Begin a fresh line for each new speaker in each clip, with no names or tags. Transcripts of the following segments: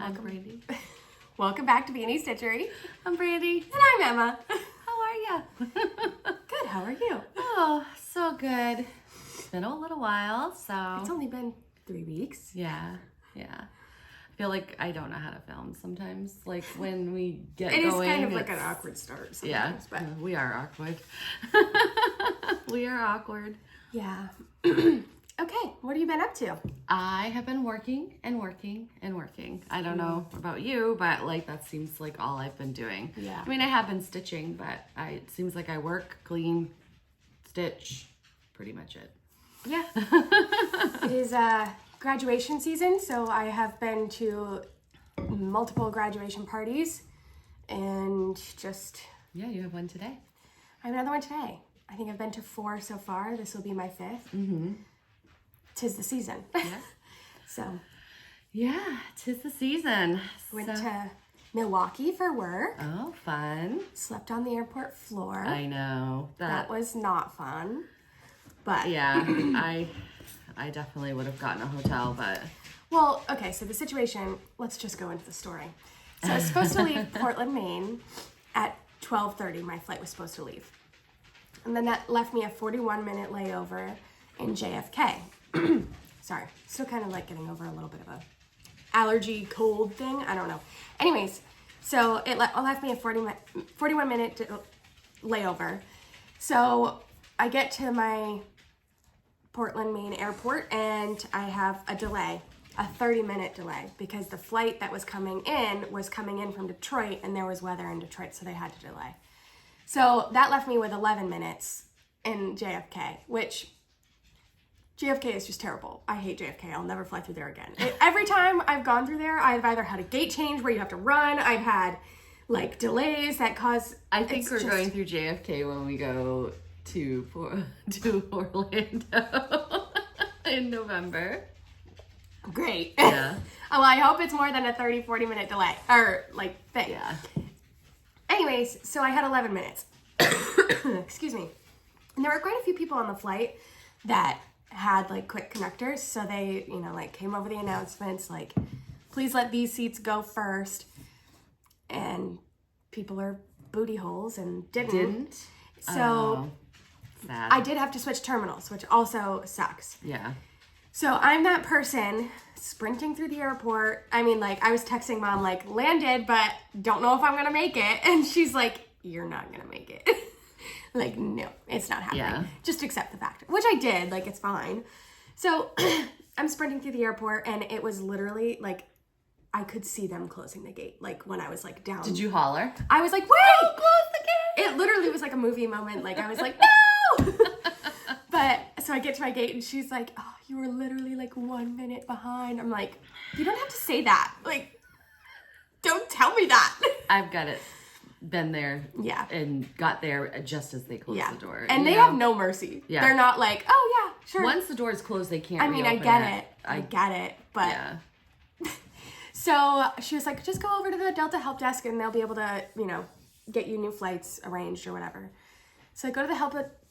I'm Brandy.
Welcome back to Beanie Stitchery.
I'm Brandy.
And I'm Emma.
How are you?
Good, how are you?
Oh, so good. It's been a little while, so.
It's only been 3 weeks.
Yeah. I feel like I don't know how to film sometimes. Like when we get
It
going.
is kind of like an awkward start sometimes.
Yeah,
But
we are awkward. We are awkward.
yeah. Okay, what have you been up to?
I have been working and working and working. I don't know about you, but like that seems like all I've been doing.
Yeah.
I mean, I have been stitching, but it seems like I work, clean, stitch, pretty much it.
Yeah. It is graduation season, so I have been to multiple graduation parties and just...
Yeah, you have one today.
I have another one today. I think I've been to 4 so far. This will be my 5th.
Mm-hmm.
'Tis the season.
Yeah.
So...
Yeah, 'tis the season.
Went to Milwaukee for work.
Oh, fun.
Slept on the airport floor.
I know.
That was not fun. But
yeah, I definitely would have gotten a hotel, but...
Well, okay, so the situation, let's just go into the story. So I was supposed to leave Portland, Maine at 12:30. My flight was supposed to leave. And then that left me a 41-minute layover in JFK. Sorry, still kind of like getting over a little bit of a allergy cold thing. I don't know. Anyways, so it left me a 41-minute layover. So I get to my Portland, Maine airport and I have a delay, a 30-minute delay, because the flight that was coming in from Detroit, and there was weather in Detroit, so they had to delay. So that left me with 11 minutes in JFK, which JFK is just terrible. I hate JFK. I'll never fly through there again. Every time I've gone through there, I've either had a gate change where you have to run. I've had like delays that cause...
I think we're going through JFK when we go to Orlando in November.
Great.
Yeah.
Well, I hope it's more than a 30-40 minute delay or like thing.
Yeah.
Anyways, so I had 11 minutes. Excuse me. And there were quite a few people on the flight that had like quick connectors, so they, like came over the announcements like, please let these seats go first. And people are booty holes and didn't. So
sad.
I did have to switch terminals, which also sucks.
Yeah.
So I'm that person sprinting through the airport. I mean, like, I was texting mom, like, landed, but don't know if I'm going to make it. And she's like, you're not going to make it. Like, no, it's not happening.
Yeah.
Just accept the fact. Which I did. Like, it's fine. So I'm sprinting through the airport, and it was literally, like, I could see them closing the gate. Like, when I was, like, down.
Did you holler?
I was like, wait!
Don't close the gate!
It literally was like a movie moment. Like, I was like, no! But, so I get to my gate, and she's like, oh, you were literally, like, 1 minute behind. I'm like, you don't have to say that. Like, don't tell me that.
I've got it. Been there.
Yeah.
And got there just as they closed the door.
And they have no mercy.
Yeah.
They're not like, oh, yeah, sure.
Once the door is closed, they can't
I mean, I
reopen
get it. I get it. But,
yeah.
So she was like, just go over to the Delta help desk and they'll be able to, get you new flights arranged or whatever. So I go to the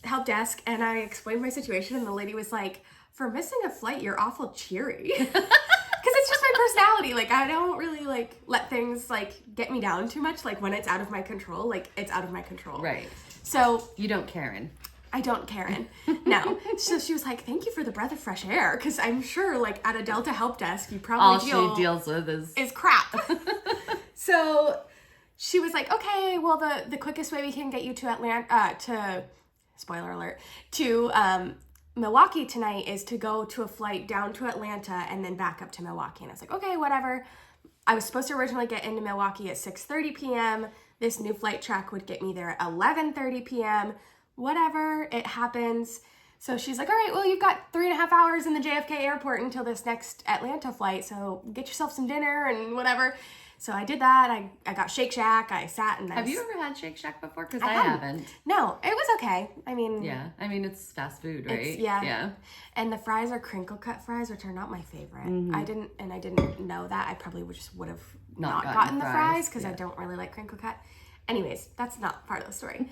help desk and I explained my situation, and the lady was like, for missing a flight, you're awful cheery. Because it's just my personality. Like, I don't really, like, let things, like, get me down too much. Like, when it's out of my control, like, it's out of my control.
Right.
So.
You don't Karen.
I don't Karen. No. So she was like, thank you for the breath of fresh air. Because I'm sure, like, at a Delta help desk, you probably
All she deals with is
crap. So she was like, okay, well, the quickest way we can get you to Atlanta, spoiler alert, to Milwaukee tonight is to go to a flight down to Atlanta and then back up to Milwaukee. And I was like, okay, whatever. I was supposed to originally get into Milwaukee at 6:30 p.m. This new flight track would get me there at 11:30 p.m. Whatever, it happens. So she's like, all right, well, you've got 3.5 hours in the JFK airport until this next Atlanta flight, so get yourself some dinner and whatever. So I did that. I got Shake Shack. I sat and
Have you ever had Shake Shack before? Because
I
haven't.
No, it was okay. I mean...
Yeah. I mean, it's fast food, right?
Yeah. And the fries are crinkle cut fries, which are not my favorite. Mm-hmm. I didn't know that. I probably would have not gotten the fries because I don't really like crinkle cut. Anyways, that's not part of the story.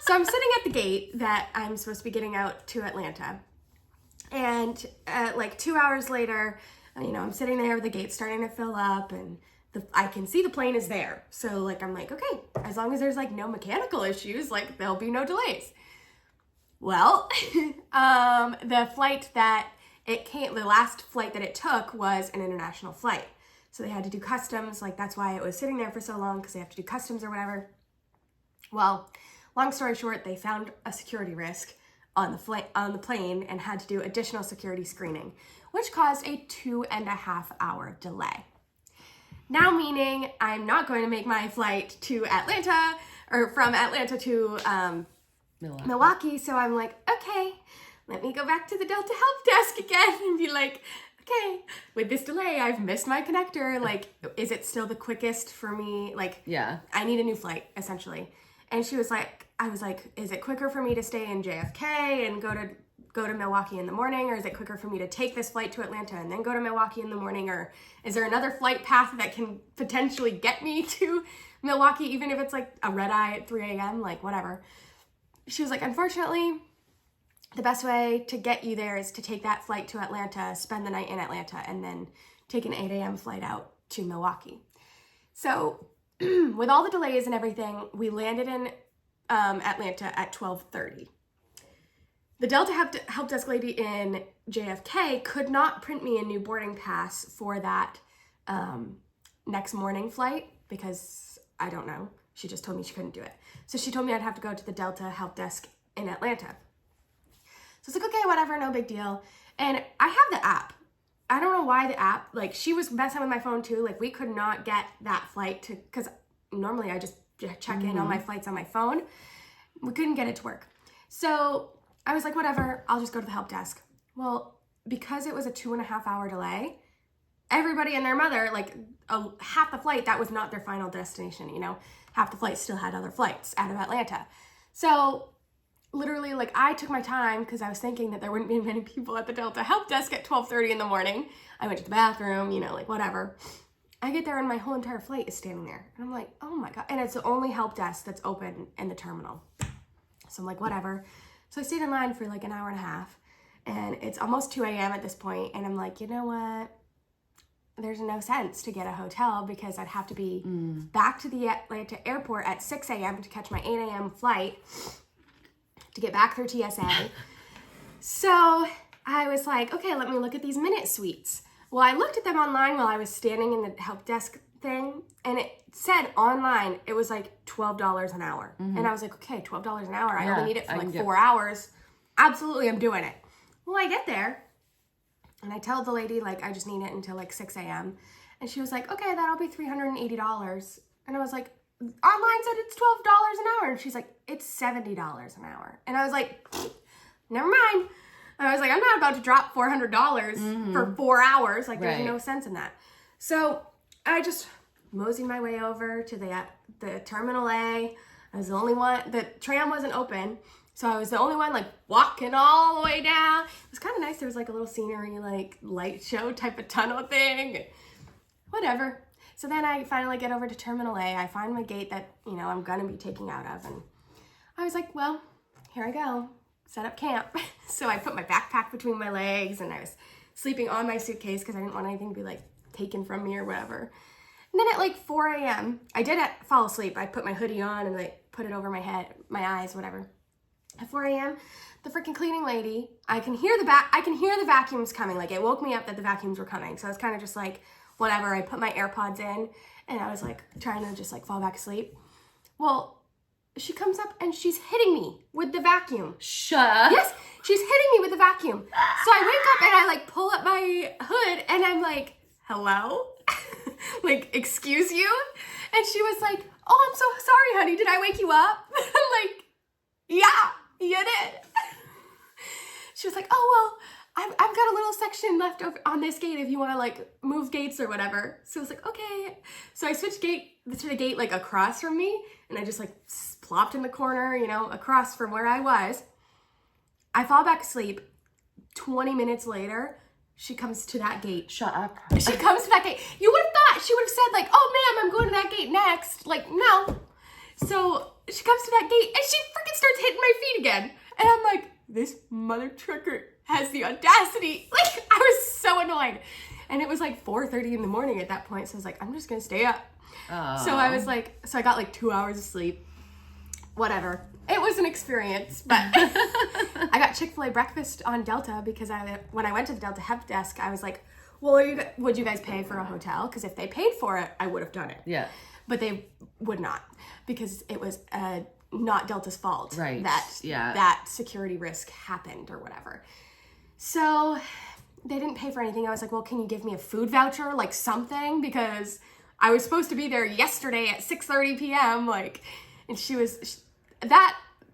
So I'm sitting at the gate that I'm supposed to be getting out to Atlanta. And like 2 hours later, I'm sitting there with the gate starting to fill up and I can see the plane is there. So like, I'm like, okay, as long as there's like no mechanical issues, like there'll be no delays. Well, the flight that the last flight that it took was an international flight. So they had to do customs, like that's why it was sitting there for so long, because they have to do customs or whatever. Well, long story short, they found a security risk on the plane and had to do additional security screening, which caused a 2.5-hour delay. Now meaning I'm not going to make my flight to Atlanta or from Atlanta to Milwaukee. So I'm like, okay, let me go back to the Delta help desk again and be like, okay, with this delay, I've missed my connector. Like, is it still the quickest for me? Like,
yeah,
I need a new flight, essentially. And she was like, I was like, is it quicker for me to stay in JFK and go to Milwaukee in the morning, or is it quicker for me to take this flight to Atlanta and then go to Milwaukee in the morning, or is there another flight path that can potentially get me to Milwaukee, even if it's like a red eye at 3 a.m., like whatever. She was like, unfortunately, the best way to get you there is to take that flight to Atlanta, spend the night in Atlanta, and then take an 8 a.m. flight out to Milwaukee. So with all the delays and everything, we landed in Atlanta at 12:30. The Delta help desk lady in JFK could not print me a new boarding pass for that next morning flight because I don't know. She just told me she couldn't do it. So she told me I'd have to go to the Delta help desk in Atlanta. So it's like, okay, whatever, no big deal. And I have the app. I don't know why the app, like she was messing with my phone too. Like we could not get that flight to, because normally I just check in on my flights on my phone. We couldn't get it to work. So I was like, whatever, I'll just go to the help desk. Well, because it was a 2.5-hour delay, everybody and their mother, like half the flight, that was not their final destination, you know? Half the flight still had other flights out of Atlanta. So literally, like I took my time because I was thinking that there wouldn't be many people at the Delta help desk at 12:30 in the morning. I went to the bathroom, you know, like whatever. I get there and my whole entire flight is standing there. And I'm like, oh my God. And it's the only help desk that's open in the terminal. So I'm like, whatever. So I stayed in line for like an hour and a half and it's almost 2 a.m. at this point. And I'm like, you know what? There's no sense to get a hotel because I'd have to be back to the Atlanta airport at 6 a.m. to catch my 8 a.m. flight to get back through TSA. So I was like, okay, let me look at these minute suites. Well, I looked at them online while I was standing in the help desk thing, and it said online it was like $12 an hour. And I was like, okay, $12 an hour. I only need it for like 4 hours. Absolutely, I'm doing it. Well, I get there, and I tell the lady, like, I just need it until like 6 a.m. And she was like, okay, that'll be $380. And I was like, online said it's $12 an hour. And she's like, it's $70 an hour. And I was like, never mind. I was like, I'm not about to drop $400 for 4 hours. Like, there's no sense in that. So I just moseyed my way over to the Terminal A. I was the only one. The tram wasn't open. So I was the only one, like, walking all the way down. It was kind of nice. There was, like, a little scenery, like, light show type of tunnel thing. Whatever. So then I finally get over to Terminal A. I find my gate that, you know, I'm going to be taking out of. And I was like, well, here I go. Set up camp. So I put my backpack between my legs and I was sleeping on my suitcase because I didn't want anything to be, like, taken from me or whatever. And then at, like, 4 a.m., I did fall asleep. I put my hoodie on and, like, put it over my head, my eyes, whatever. At 4 a.m., the freaking cleaning lady, I can hear the vacuums coming. Like, it woke me up that the vacuums were coming. So I was kind of just like, whatever. I put my AirPods in and I was like trying to just like fall back asleep. Well, she comes up and she's hitting me with the vacuum.
Shut up.
Yes, she's hitting me with the vacuum. So I wake up and I like pull up my hood and I'm like, hello? Like, excuse you? And she was like, oh, I'm so sorry, honey. Did I wake you up? I'm like, yeah, you did. She was like, oh, well, I've got a little section left over on this gate if you want to like move gates or whatever. So I was like, okay. So I switched to the gate like across from me and I just like plopped in the corner, you know, across from where I was. I fall back asleep. 20 minutes later, she comes to that gate.
Shut up.
She comes to that gate. You would have thought she would have said like, oh ma'am, I'm going to that gate next. Like, no. So she comes to that gate and she freaking starts hitting my feet again. And I'm like, this mother trucker has the audacity. Like, I was so annoyed. And it was like 4:30 in the morning at that point. So I was like, I'm just going to stay up.
Oh.
So I was like, I got like 2 hours of sleep. Whatever. It was an experience, but I got Chick-fil-A breakfast on Delta because when I went to the Delta help desk, I was like, well, would you guys pay for a hotel? Because if they paid for it, I would have done it.
Yeah.
But they would not because it was not Delta's fault.
Right.
That security risk happened or whatever. So they didn't pay for anything. I was like, well, can you give me a food voucher, like something? Because I was supposed to be there yesterday at 6:30 p.m. And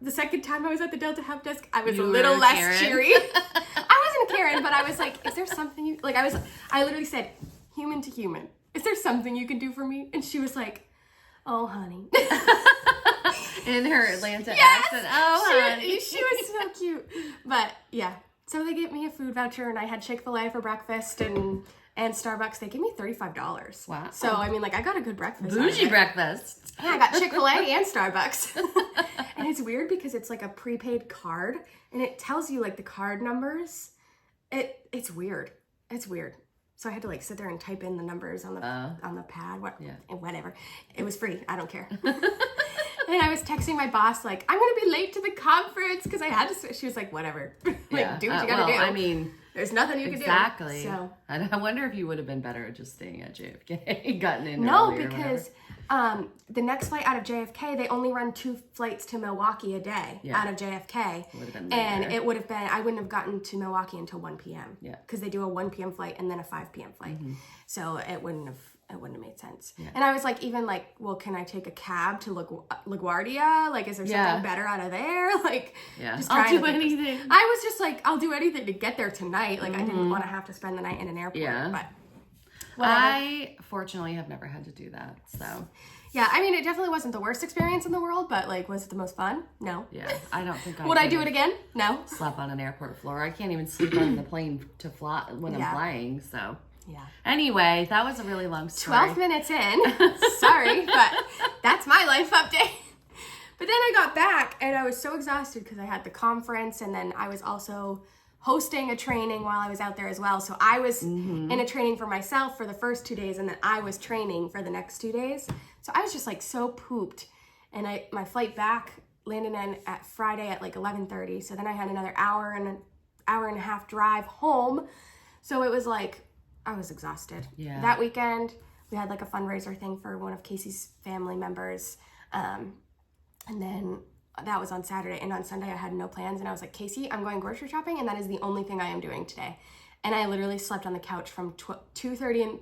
the second time I was at the Delta help desk, I was a little less
Karen.
cheery. I wasn't Karen, but I was like, is there something you, I literally said, human to human, is there something you can do for me? And she was like, oh, honey.
In her Atlanta
Yes!
accent. Oh, honey.
She was so cute. But yeah, so they gave me a food voucher and I had Chick-fil-A for breakfast and Starbucks. They gave me $35.
Wow.
So, I mean, I got a good breakfast.
Bougie breakfast.
Yeah, I got Chick-fil-A and Starbucks. And it's weird because it's like a prepaid card and it tells you like the card numbers. It's weird. It's weird. So I had to sit there and type in the numbers on the pad. Whatever. It was free. I don't care. And I was texting my boss I'm going to be late to the conference because I had to. She was like, whatever. Do what you got to do.
I mean,
there's nothing you can do.
Exactly.
So.
And I wonder if you would have been better at just staying at JFK, gotten in
No,
early or
because the next flight out of JFK, they only run 2 flights to Milwaukee a day out of JFK.
Would have been
and
later.
it would have been, I wouldn't have gotten to Milwaukee until 1 p.m.
Yeah.
Because they do a 1 p.m. flight and then a 5 p.m. flight.
Mm-hmm.
So it wouldn't have made sense.
Yeah.
And I was well, can I take a cab to LaGuardia? Is there something better out of there? Just
I'll
trying
do
to think.
anything.
I was just I'll do anything to get there tonight. I didn't want to have to spend the night in an airport.
Yeah.
But whatever.
I fortunately have never had to do that. So
Yeah, I mean, it definitely wasn't the worst experience in the world, but was it the most fun? No.
yeah, I don't think I
Would I do it again? No.
Slept on an airport floor. I can't even sleep on the plane to fly when I'm flying. So
Yeah.
anyway, that was a really long story.
12 minutes in. Sorry, but that's my life update. But then I got back and I was so exhausted because I had the conference and then I was also hosting a training while I was out there as well. So I was in a training for myself for the first 2 days and then I was training for the next 2 days. So I was just so pooped. And my flight back landed in at Friday at 11:30. So then I had another hour and a half drive home. So it was I was exhausted.
Yeah.
That weekend, we had a fundraiser thing for one of Casey's family members. And then that was on Saturday. And on Sunday, I had no plans. And I was like, Casey, I'm going grocery shopping. And that is the only thing I am doing today. And I literally slept on the couch from 2:30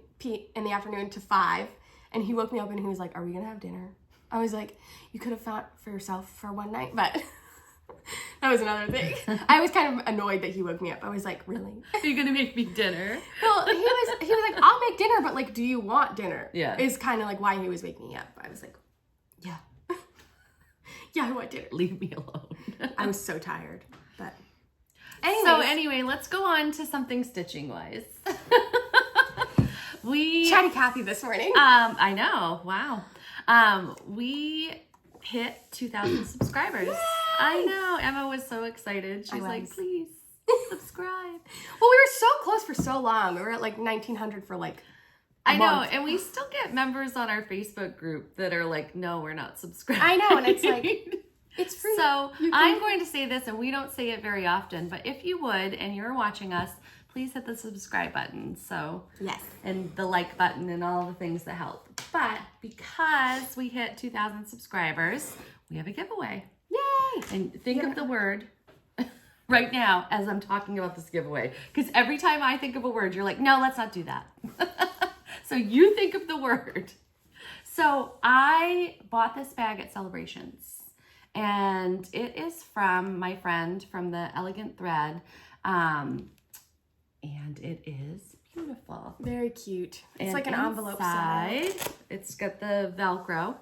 in the afternoon to 5. And he woke me up and he was like, are we going to have dinner? I was like, you could have thought for yourself for one night. But that was another thing. I was kind of annoyed that he woke me up. I was like, really?
Are you gonna make me dinner?
Well, he was like, I'll make dinner, but do you want dinner?
Yeah.
Is kind of why he was waking me up. I was like, yeah. Yeah, I want dinner.
Leave me alone.
I was so tired. But
anyway, let's go on to something stitching wise.
Chatty Cathy this morning.
I know. Wow. We hit 2,000 subscribers. Yay! I know. Emma was so excited. She's like, please subscribe.
Well, we were so close for so long. We were at 1,900 for
I know, and we still get members on our Facebook group that are like, no, we're not subscribed.
I know, and it's it's free.
So I'm going to say this, and we don't say it very often, but if you would, and you're watching us, please hit the subscribe button. So
yes,
and the like button and all the things that help. But because we hit 2,000 subscribers, we have a giveaway.
Yay!
And think of the word right now as I'm talking about this giveaway, because every time I think of a word, you're like, no, let's not do that. So you think of the word. So I bought this bag at Celebrations, and it is from my friend from the Elegant Thread, and it is beautiful.
Very cute. It's
And
like an envelope
inside,
size.
it's got the Velcro,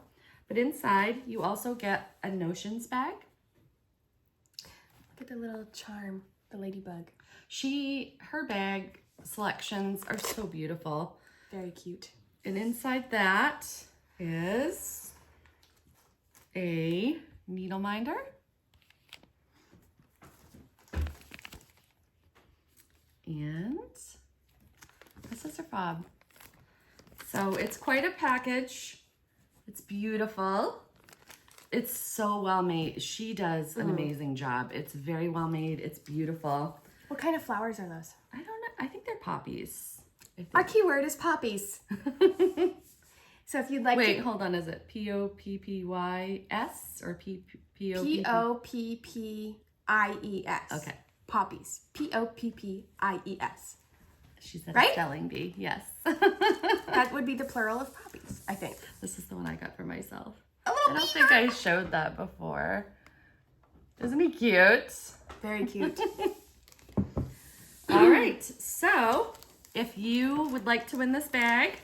but inside you also get a Notions bag.
Look at the little charm, the ladybug.
Her bag selections are so beautiful.
Very cute.
And inside that is a needle minder. And a scissor fob. So it's quite a package. It's beautiful. It's so well made. She does an amazing job. It's very well made. It's beautiful.
What kind of flowers are those?
I don't know. I think they're poppies.
Our keyword is poppies. So if you'd like
Wait, hold on. Is it Poppys or P-O-P-P-I-E-S?
Poppies.
Okay.
Poppies. Poppies.
She said
Right?
a spelling bee. Yes.
That would be the plural of poppies, I think.
This is the one I got for myself.
A little
I don't think I showed that before. Isn't he cute?
Very cute.
All right. So if you would like to win this bag,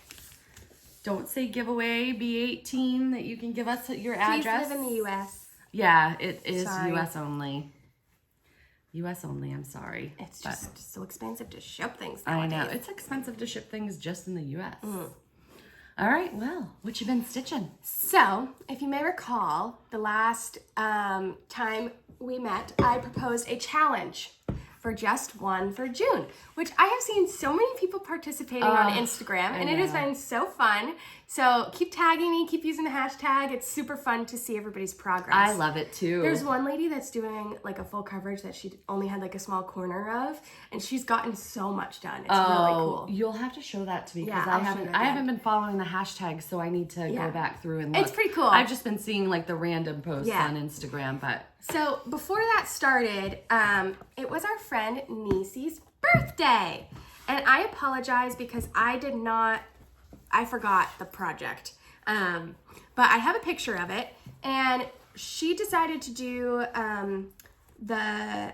don't say giveaway B18 that you can give us your address.
Please live in the U.S.
Yeah, it is
Sorry.
U.S. only. U.S. only, I'm sorry.
It's just so expensive to ship things
I
nowadays.
know. It's expensive to ship things just in the U.S. All right, well, what you been stitching?
So, if you may recall, the last time we met, I proposed a challenge for just one for June, which I have seen so many people participating on Instagram, and it has been so fun. So keep tagging me, keep using the hashtag. It's super fun to see everybody's progress.
I love it too.
There's one lady that's doing like a full coverage that she only had like a small corner of, and she's gotten so much done. It's really cool.
You'll have to show that to me because
Yeah, I'll show you
I haven't been following the hashtag, so I need to go back through and look.
It's pretty cool.
I've just been seeing like the random posts
Yeah.
on Instagram, but
So before that started, it was our friend Niecy's birthday. And I apologize because I forgot the project. But I have a picture of it. And she decided to do the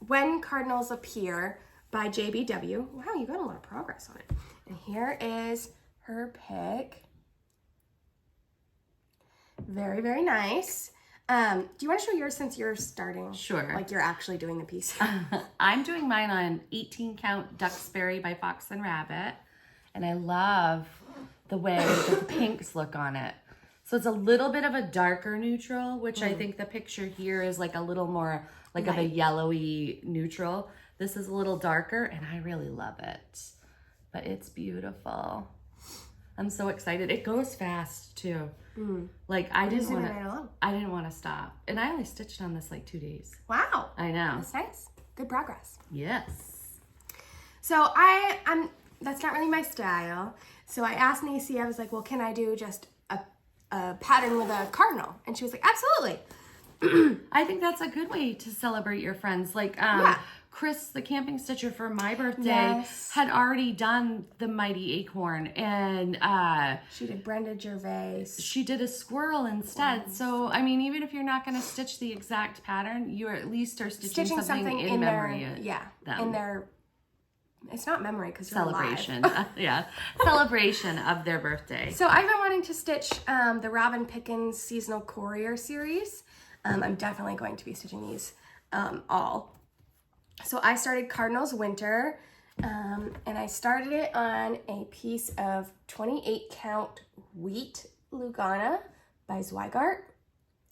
When Cardinals Appear by JBW. Wow, you got a lot of progress on it. And here is her pic. Very, very nice. Do you want to show yours since you're starting?
Sure.
Like you're actually doing the piece.
I'm doing mine on 18 count Duxbury by Fox and Rabbit. And I love the way the pinks look on it. So it's a little bit of a darker neutral, which I think the picture here is like a little more like of a yellowy neutral. This is a little darker and I really love it. But it's beautiful. I'm so excited. It goes fast too. Like I didn't want to stop. And I only stitched on this like 2 days.
Wow.
I know.
That's nice. Good progress.
Yes.
So I'm that's not really my style. So I asked Niecy, I was like, well, can I do just a pattern with a cardinal? And she was like, absolutely.
I think that's a good way to celebrate your friends. Like Chris, the camping stitcher for my birthday, had already done the Mighty Acorn, and
she did Brenda Gervais.
she did a squirrel instead. So I mean, even if you're not going to stitch the exact pattern, you at least are stitching something in memory.
In their. It's not memory because you're
celebration. Celebration of their birthday.
So I've been wanting to stitch the Robin Pickens Seasonal Courier series. I'm definitely going to be stitching these all. So I started Cardinals Winter, and I started it on a piece of 28 count Wheat Lugana by Zweigart.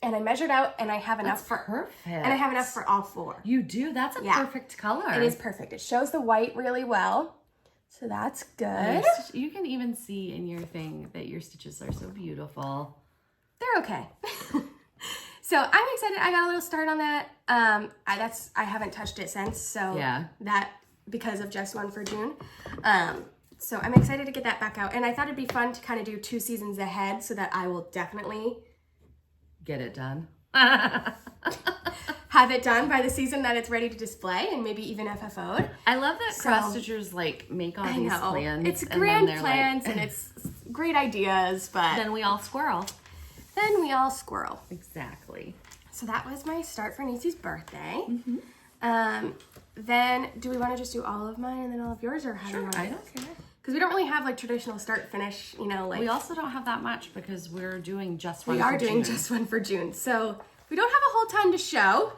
And I measured out, and I have enough
perfect.
And I have enough for all four.
You do? That's a perfect color.
It is perfect. It shows the white really well. So that's good.
You can even see in your thing that your stitches are so beautiful.
They're okay. So I'm excited. I got a little start on that. I haven't touched it since. So that because of just one for June. So I'm excited to get that back out. And I thought it'd be fun to kind of do 2 seasons ahead so that I will definitely
get it done.
Have it done by the season that it's ready to display and maybe even FFO'd.
I love that cross stitchers like make all these plans.
It's grand plans and it's great ideas, but
then we all squirrel. Exactly.
So that was my start for Niecy's birthday. Then do we want to just do all of mine and then all of yours, or how do you want to?
I don't care.
Because we don't really have like traditional start finish, you know, like
we also don't have that much because we're doing just one.
We are doing just one for June, so we don't have a whole ton to show.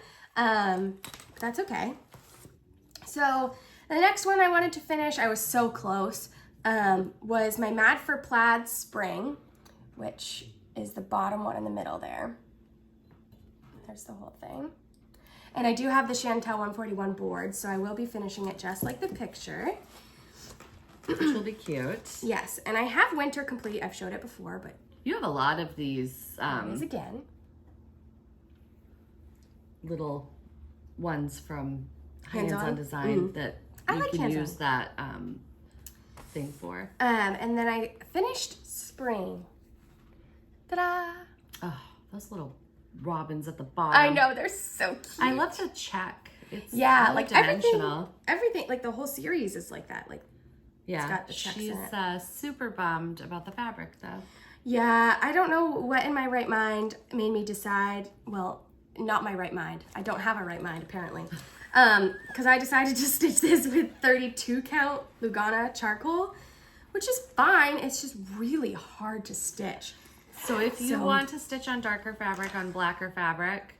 That's okay. So the next one I wanted to finish, I was so close, was my Mad for Plaid Spring, which is the bottom one in the middle there. There's the whole thing. And I do have the Chantel 141 board, so I will be finishing it just like the picture.
which will be cute.
Yes, and I have winter complete. I've showed it before, but
You have a lot of these
it is again.
little ones from
Hands
Hands
On?
On Design that
I
you
like
can
Hands
use
On.
that thing for.
And then I finished spring. Ta-da!
Oh, those little robins at the bottom.
I know, they're so cute.
I love the check. It's
Yeah,
really
like everything, like the whole series is like that. Like,
Yeah,
got the checks
she's
in it.
super bummed about the fabric though.
yeah, I don't know what in my right mind made me decide, well, not my right mind. I don't have a right mind, apparently. Because I decided to stitch this with 32 count Lugana charcoal, which is fine. It's just really hard to stitch.
So if you want to stitch on darker fabric, on blacker fabric,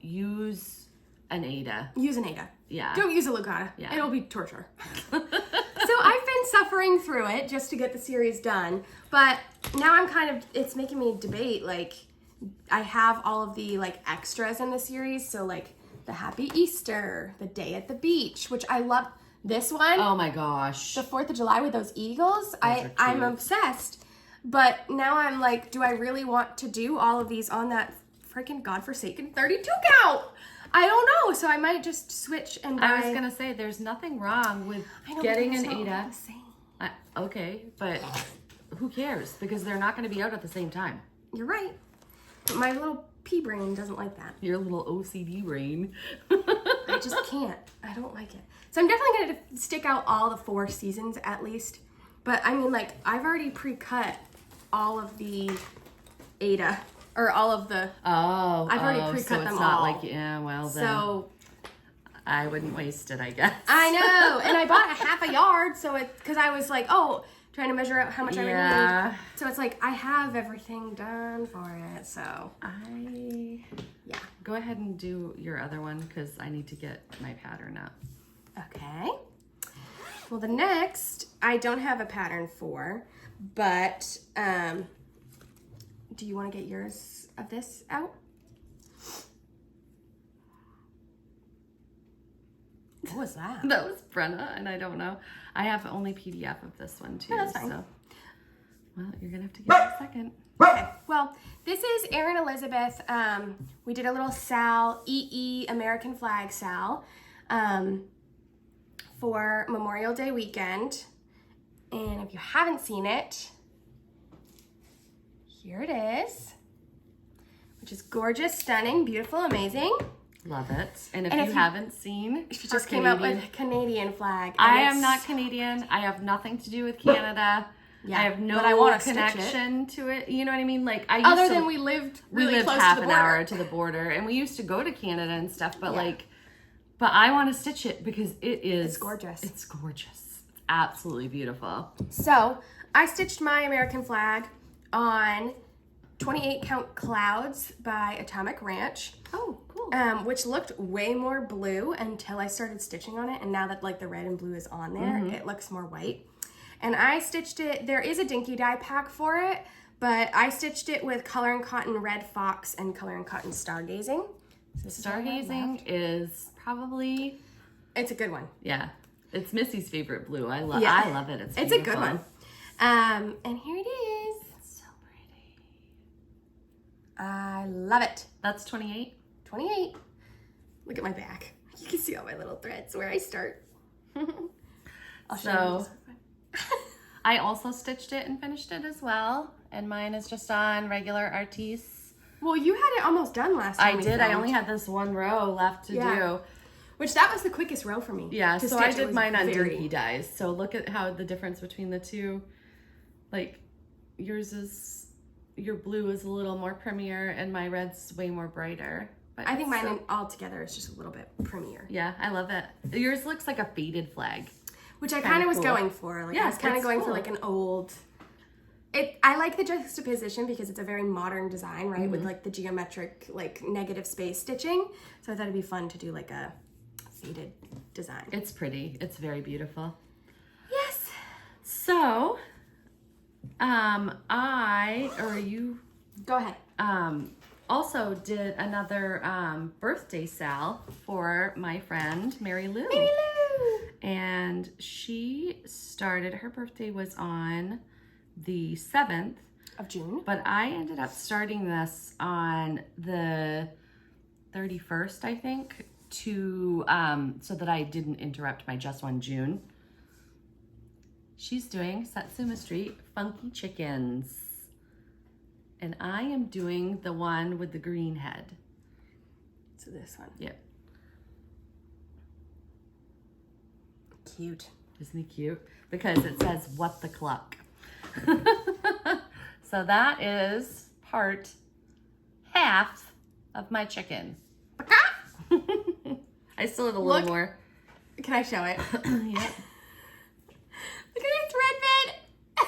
use an Ada.
Use an Ada.
Yeah.
Don't use a Lugana.
Yeah.
It'll be torture. So I've been suffering through it just to get the series done. But now I'm kind of, it's making me debate, like, I have all of the, like, extras in the series. So, like, the Happy Easter, the Day at the Beach, which I love. This one,
Oh my gosh.
the 4th of July with those eagles, I'm
cute.
obsessed. But now I'm like, do I really want to do all of these on that freaking godforsaken 32 count? I don't know. So I might just switch and buy.
I was gonna say there's nothing wrong with
I know,
getting
but
an
it's not all
Ada.
the same.
Okay, but who cares? Because they're not gonna be out at the same time.
You're right. But my little pea brain doesn't like that.
Your little OCD brain.
I just can't. I don't like it. So I'm definitely going to stick out all the 4 seasons at least. But I mean, like, I've already pre-cut all of the Ada, or all of the,
I've
already pre-cut
so
them
it's not
all.
like, yeah, well then
so
I wouldn't waste it, I guess.
I know. And I bought a half a yard, so because I was like, trying to measure out how much I really need. So it's like, I have everything done for it, so. Yeah.
Go ahead and do your other one because I need to get my pattern up.
Okay. Well, the next, I don't have a pattern for, but do you want to get yours of this out? What was that?
That was Brenna, and I don't know. I have only PDF of this one too.
Oh, that's fine.
So, well, you're gonna have to give it a second.
Okay. Well, this is Erin Elizabeth. We did a little Sal, EE American flag Sal, for Memorial Day weekend. And if you haven't seen it, here it is, which is gorgeous, stunning, beautiful, amazing.
Love it. And if
And
you
if you-
haven't seen,
She just came out with Canadian flag.
I
and
am
it's-
not Canadian. I have nothing to do with Canada.
Yeah,
I have no
but I wanna stitch
connection to it. You know what I mean? Like I used
Other
to,
than we lived
we
really
lived
close
half
to the
an
border.
hour to the border, and we used to go to Canada and stuff. But
Yeah.
but I want to stitch it because
It's gorgeous.
It's gorgeous. Absolutely beautiful.
So I stitched my American flag on 28 count clouds by Atomic Ranch,
Oh, cool.
which looked way more blue until I started stitching on it. And now that like the red and blue is on there, it looks more white. And I stitched it, there is a dinky dye pack for it, but I stitched it with Color and Cotton Red Fox and Color and Cotton Stargazing. So this is what I have
Stargazing
left.
is probably,
It's a good one.
yeah, it's Missy's favorite blue. I
Yeah.
love it. It's
It's a good
beautiful.
one. And here it is.
It's so pretty.
I love it.
That's 28.
28. Look at my back. You can see all my little threads where I start. I'll show you
So
this one.
I also stitched it and finished it as well. And mine is just on regular Artis.
Well, you had it almost done last time.
I
we
did. I
filmed,
only had this one row left to
Yeah.
do.
which that was the quickest row for me.
Yeah,
to
so I
stitch. It
did
was
mine on
very-
dinky dyes. So look at how the difference between the two, like yours is, your blue is a little more premier and my red's way more brighter. But
I think
it's
mine
still-
all together is just a little bit premier.
Yeah, I love it. Yours looks like a faded flag.
Which I
Kinda
kind of was
cool.
going for. Like I
Yeah,
was kind of
it's
going for
cool.
like an old. I like the juxtaposition because it's a very modern design, right? With like the geometric, like negative space stitching. So I thought it'd be fun to do like a faded design.
It's pretty. It's very beautiful.
Yes.
So, you
Go ahead.
also did another birthday sal for my friend Mary Lou.
Hello.
And she started, her birthday was on the 7th
of June.
But I ended up starting this on the 31st, I think, to so that I didn't interrupt my Just One June. She's doing Satsuma Street Funky Chickens. And I am doing the one with the green head.
So this one.
Yep.
Cute.
Isn't he cute? Because it says, what the cluck. So that is half of my chicken. I still have a little more.
Can I show it?
Yep.
Look at its red bed.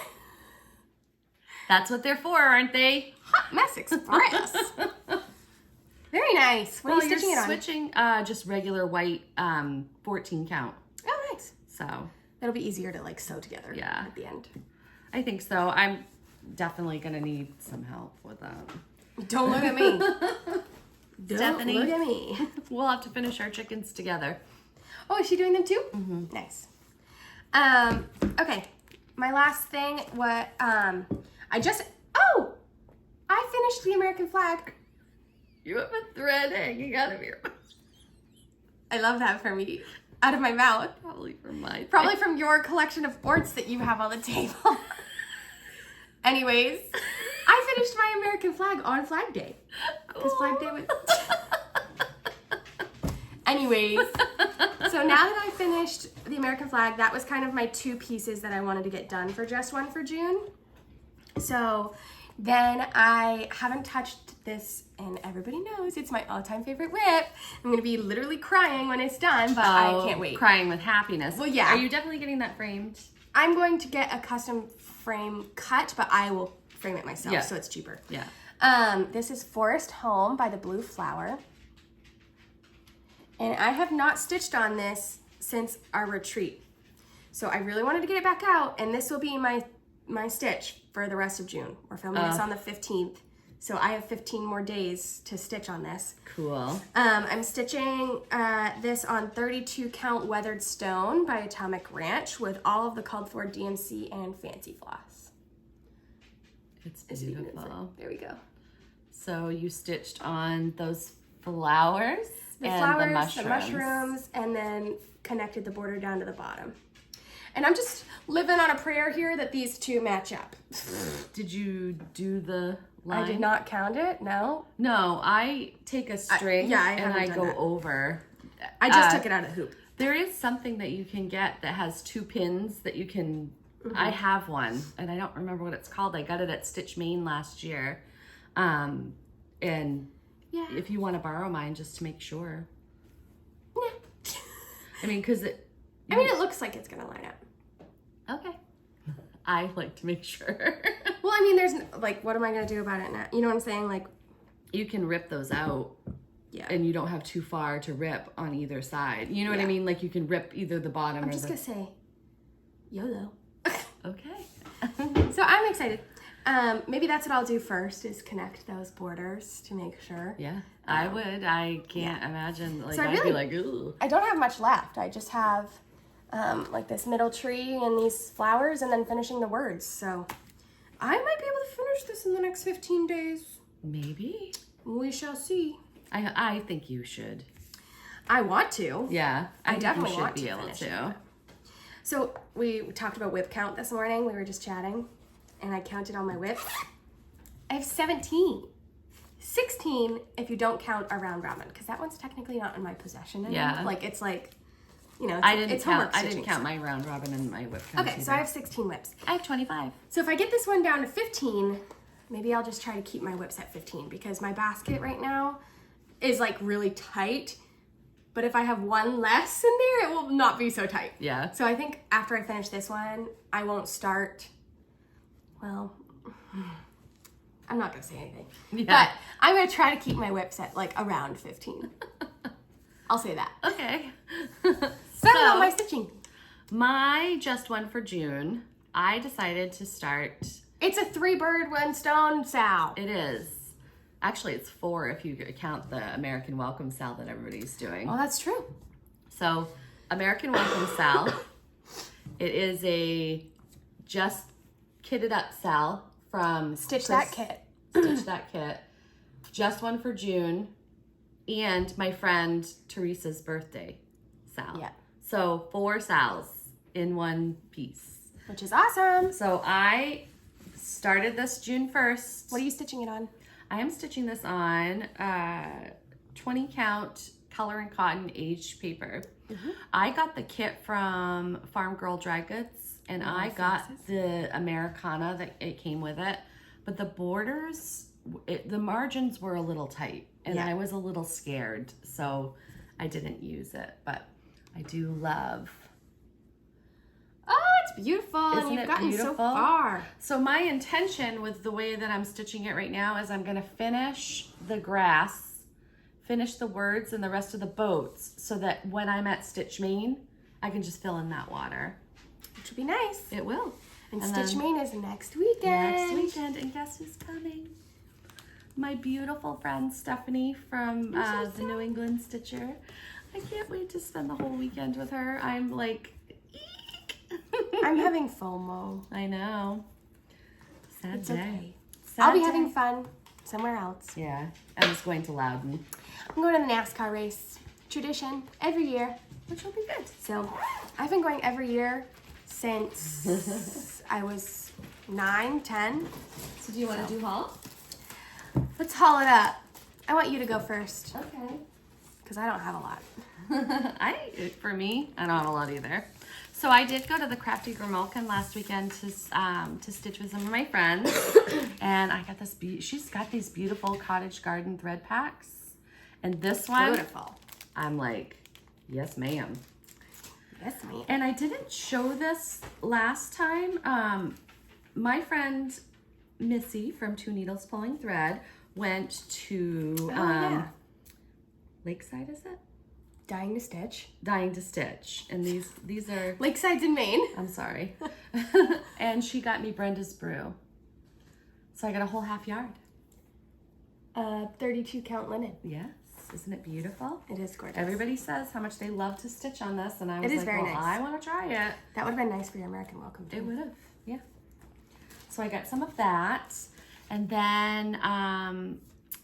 That's what they're for, aren't they?
Hot Mess Express. Very nice. What are you stitching it on?
Switching just regular white 14 count.
Oh, nice.
So
that'll be easier to like sew together.
Yeah.
At the end.
I think so. I'm definitely gonna need some help with that.
Don't look at me.
Stephanie.
Don't look at me.
We'll have to finish our chickens together.
Oh, is she doing them too?
Mm-hmm.
Nice. Okay. My last thing, I finished the American flag.
You have a thread hanging out of your
I love that for me. Out of my mouth.
Probably from my
Probably from your collection of boards that you have on the table. Anyways, I finished my American flag on Flag Day. Because Flag Day was... Anyways, so now that I finished the American flag, that was kind of my 2 pieces that I wanted to get done for Just One for June. So then I haven't touched this, and everybody knows it's my all-time favorite whip. I'm going to be literally crying when it's done, but I can't wait.
Crying with happiness.
Well, yeah.
Are you definitely getting that framed?
I'm going to get a custom frame cut, but I will frame it myself, so it's cheaper.
Yeah.
This is Forest Home by the Blue Flower. And I have not stitched on this since our retreat. So I really wanted to get it back out, and this will be my stitch for the rest of June. We're filming this on the 15th, so I have 15 more days to stitch on this.
Cool.
I'm stitching this on 32 count weathered stone by Atomic Ranch with all of the called for DMC and fancy floss.
It's beautiful.
There we go.
So you stitched on those flowers
The
and
flowers,
the
mushrooms, and then connected the border down to the bottom. And I'm just living on a prayer here that these two match up.
Did you do the line?
I did not count it, no.
No, I take a string and I go over.
I just took it out of the hoop.
There is something that you can get that has 2 pins that you can, I have one, and I don't remember what it's called. I got it at Stitch Maine last year. And
Yeah.
if you want to borrow mine, just to make sure.
Nah.
I mean, because
it looks like it's going to line up.
Okay. I like to make sure.
Well, I mean, there's, like, what am I going to do about it now? You know what I'm saying? Like,
you can rip those out.
Yeah.
And you don't have too far to rip on either side. You know what I mean? Like, you can rip either the bottom
I'm
or
just
the...
going to say, YOLO.
Okay.
So I'm excited. Maybe that's what I'll do first, is connect those borders to make sure.
Yeah, I would. I can't imagine. Like,
So
I'd be like, ooh.
I don't have much left. I just have like this middle tree and these flowers and then finishing the words. So I might be able to finish this in the next 15 days.
Maybe.
We shall see.
I think you should.
I want to.
Yeah.
I definitely
you should
want
be
to
able
finish
to.
it. So we talked about whip count this morning. We were just chatting and I counted all my whips. I have 17. 16 if you don't count a round robin, because that one's technically not in my possession anymore.
Yeah.
Like, it's like, you know,
I didn't
it's
count.
homework
I didn't
stitching,
count
so-
my round robin and my whip count.
Okay, so I have 16 whips.
I have 25.
So if I get this one down to 15, maybe I'll just try to keep my whips at 15, because my basket right now is like really tight. But if I have one less in there, it will not be so tight.
Yeah.
So I think after I finish this one, I won't start, well, I'm not going to say anything.
Yeah.
But I'm going to try to keep my whips at like around 15. I'll say that.
Okay.
So about my stitching.
My Just One for June, I decided to start.
It's a 3-bird, 1 stone sow.
It is. Actually, it's 4 if you count the American Welcome Sal that everybody's doing.
Oh, that's true.
So American Welcome Sal. It is a just kitted up Sal from
Stitch That Kit.
Stitch That Kit. Just one for June. And my friend Teresa's birthday Sal.
Yeah.
So 4 Sals in one piece.
Which is awesome.
So I started this June 1st.
What are you stitching it on?
I am stitching this on 20 count color and cotton aged paper.
Mm-hmm.
I got the kit from Farm Girl Dry Goods, and I got the Americana that it came with it, but the borders, the margins were a little tight, and I was a little scared, so I didn't use it, but I do love.
Oh, it's beautiful.
Isn't
and you've
it
gotten
beautiful?
so far.
So my intention with the way that I'm stitching it right now is I'm going to finish the grass, finish the words and the rest of the boats, so that when I'm at Stitch Main, I can just fill in that water.
Which would be nice.
It will.
And Stitch Main is next weekend.
Next weekend. And guess who's coming? My beautiful friend Stephanie from the New England Stitcher. I can't wait to spend the whole weekend with her. I'm like, eek.
I'm having FOMO.
I know. Sad
It's
day.
okay.
Sad
I'll be
day.
having fun somewhere else.
Yeah, I was going to Loudon,
I'm going to the NASCAR race. Tradition. Every year.
which will be good.
So I've been going every year since I was 9, 10.
So do you want to do haul?
Let's haul it up. I want you to go first
Okay.
because I don't have a lot.
For me, I don't have a lot either. So I did go to the Crafty Grimalkin last weekend to stitch with some of my friends, and I got this. She's got these beautiful cottage garden thread packs, and this one,
Beautiful.
I'm like, yes, ma'am.
Yes, me.
And I didn't show this last time. My friend Missy from Two Needles Pulling Thread went to Lakeside, is it?
Dying to Stitch.
Dying to Stitch. And these are,
Lakeside's in Maine.
I'm sorry. And she got me Brenda's Brew. So I got a whole half yard.
32 count linen.
Yes. Isn't it beautiful?
It is gorgeous.
Everybody says how much they love to stitch on this, and I was
It is
like,
very
well,
nice.
I want to try it.
That would have been nice for your American Welcome.
It would have, yeah. So I got some of that, and then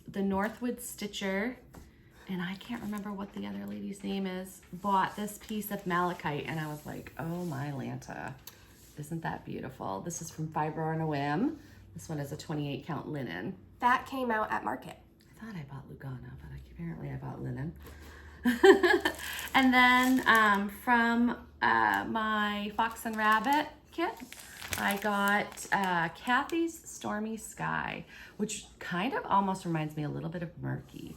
the Northwood Stitcher, and I can't remember what the other lady's name is, bought this piece of malachite, and I was like, oh my Lanta, isn't that beautiful? This is from Fiber on a Whim. This one is a 28 count linen.
That came out at Market.
I thought I bought Lugana, but apparently I bought linen. And then from my Fox and Rabbit kit, I got Kathy's Stormy Sky, which kind of almost reminds me a little bit of Murky.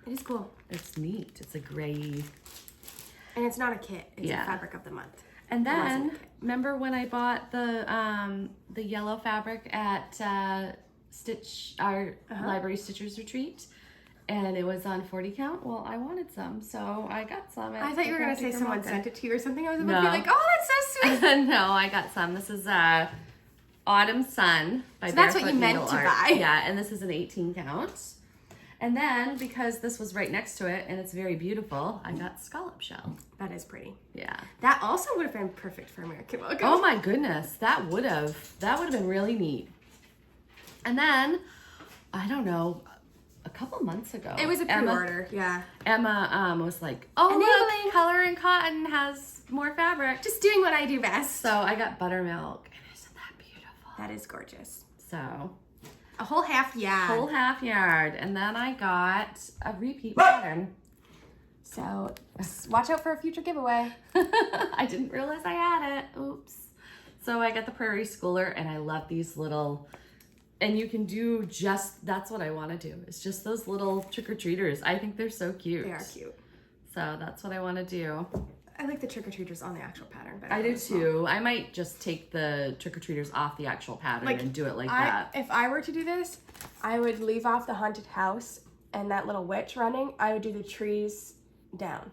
It is cool.
It's neat. It's a gray.
And it's not a kit. It's
Yeah.
a fabric of the month.
And
It wasn't
then,
a kit.
remember when I bought the yellow fabric at our Library Stitchers Retreat? And it was on 40 count. Well, I wanted some, so I got some.
I thought you were going to say someone sent it to you or something. I was about
No.
to be like, oh, that's so sweet.
No, I got some. This is Autumn Sun by
So that's what
Barefoot
you meant
Needle
to
Art.
buy.
Yeah, and this is an 18 count. And then, because this was right next to it and it's very beautiful, I got Scallop Shell.
That is pretty.
Yeah.
That also would have been perfect for American Welcome.
Oh my goodness, that would have been really neat. And then, I don't know, a couple months ago,
It was a pre-order, yeah.
Emma was like, "Oh
Enabling.
look, Color and Cotton has more fabric."
Just doing what I do best.
So I got buttermilk, and isn't that beautiful?
That is gorgeous.
So
A whole half yard.
whole half yard, and then I got a repeat pattern.
So watch out for a future giveaway.
I didn't realize I had it. Oops. So I got the Prairie Schooler, and I love these little. And you can do that's what I want to do. It's just those little trick-or-treaters. I think they're so cute.
They are cute.
So that's what I want to do.
I like the trick-or-treaters on the actual pattern better.
I
than
do
the small.
too. I might just take the trick-or-treaters off the actual pattern and do it like that.
If I were to do this, I would leave off the haunted house and that little witch running. I would do the trees down.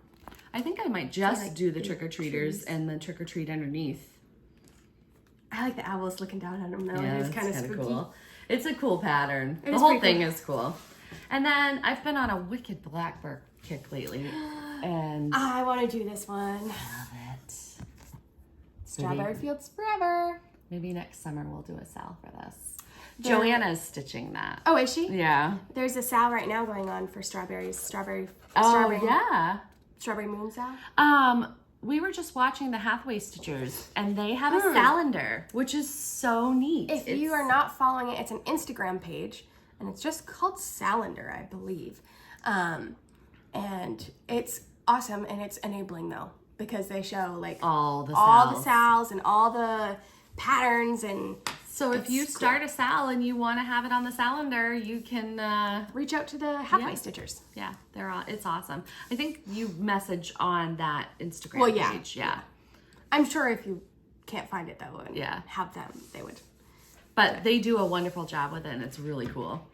I think I might just
like
do the
big
trick-or-treaters
trees.
and the trick-or-treat underneath.
I like the owls looking down at them though.
Yeah,
It is
that's
kind of
kinda
spooky.
cool. It's a cool pattern.
It
The
is
whole
pretty
thing
cool.
is cool. And then I've been on a wicked kick lately. And
I want to do this one.
love it.
Strawberry Fields Forever.
Maybe next summer we'll do a sal for this. Joanna's stitching that.
Oh, is she?
Yeah.
There's a sal right now going on for strawberries.
Oh, yeah.
Strawberry moon sal.
We were just watching the Hathaway Stitchers, and they have a calendar, which is so neat.
If you are not following it, it's an Instagram page, and it's just called Salander, I believe. And it's awesome, and it's enabling though, because they show like
all the
sals and all the patterns, and
so if you start a sal and you want to have it on the calendar, you can
reach out to the Hathaway Stitchers.
Yeah, it's awesome. I think you message on that Instagram page. Yeah.
I'm sure if you can't find it though and have them, they would.
But they do a wonderful job with it, and it's really cool.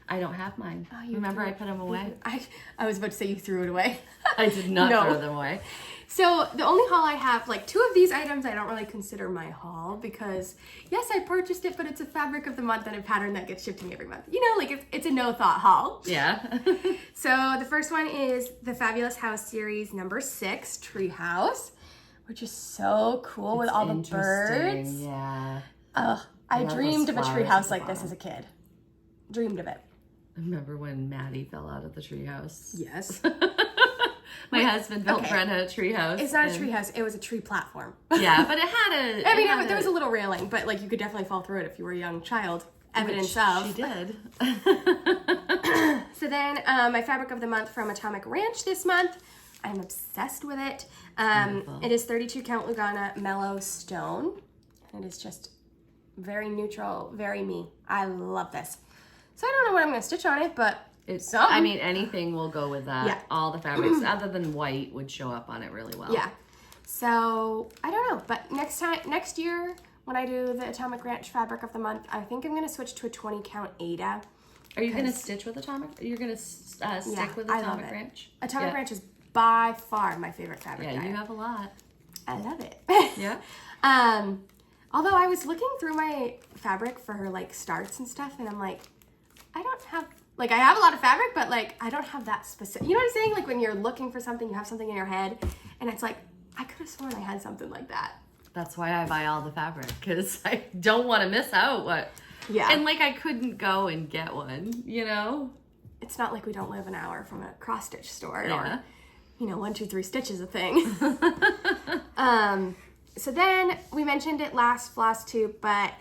I don't have mine.
Oh,
Remember I put them away?
I was about to say you threw it away.
I did not throw them away.
So the only haul I have, like 2 of these items I don't really consider my haul because yes, I purchased it, but it's a fabric of the month and a pattern that gets shipped to me every month. You know, like it's a no thought haul.
Yeah.
So the first one is the Fabulous House series number 6, Treehouse, which is so cool with all the birds.
Yeah.
I dreamed of a treehouse like this as a kid. Dreamed of it.
I remember when Maddie fell out of the treehouse.
Yes.
My husband built Brenna a treehouse.
It's not a treehouse. It was a tree platform.
Yeah, but it had a...
I mean, there was a little railing, but like you could definitely fall through it if you were a young child. Evidence of.
She did.
So then my fabric of the month from Atomic Ranch this month. I'm obsessed with it. It is 32 count Lugana Mellow Stone. And it is just very neutral, very me. I love this. So I don't know what I'm going to stitch on it, but it's something.
I mean, anything will go with that.
Yeah.
All the fabrics, other than white, would show up on it really well.
Yeah. So I don't know, but next year when I do the Atomic Ranch fabric of the month, I think I'm going to switch to a 20 count Ada.
Are you going to stitch with Atomic? You're going to stick with Atomic Ranch?
Atomic Ranch is by far my favorite fabric.
Yeah, you have a lot.
I love it.
Yeah.
Although I was looking through my fabric for her like starts and stuff, and I'm like, I don't have, like, I have a lot of fabric, but like, I don't have that specific, you know what I'm saying? Like when you're looking for something, you have something in your head, and it's like, I could have sworn I had something like that.
That's why I buy all the fabric, because I don't want to miss out
Yeah.
And like, I couldn't go and get one, you know?
It's not like we don't live an hour from a cross stitch store,
Yeah.
or, you know, 1, 2, 3 stitches a thing. So then we mentioned it last Flosstube, but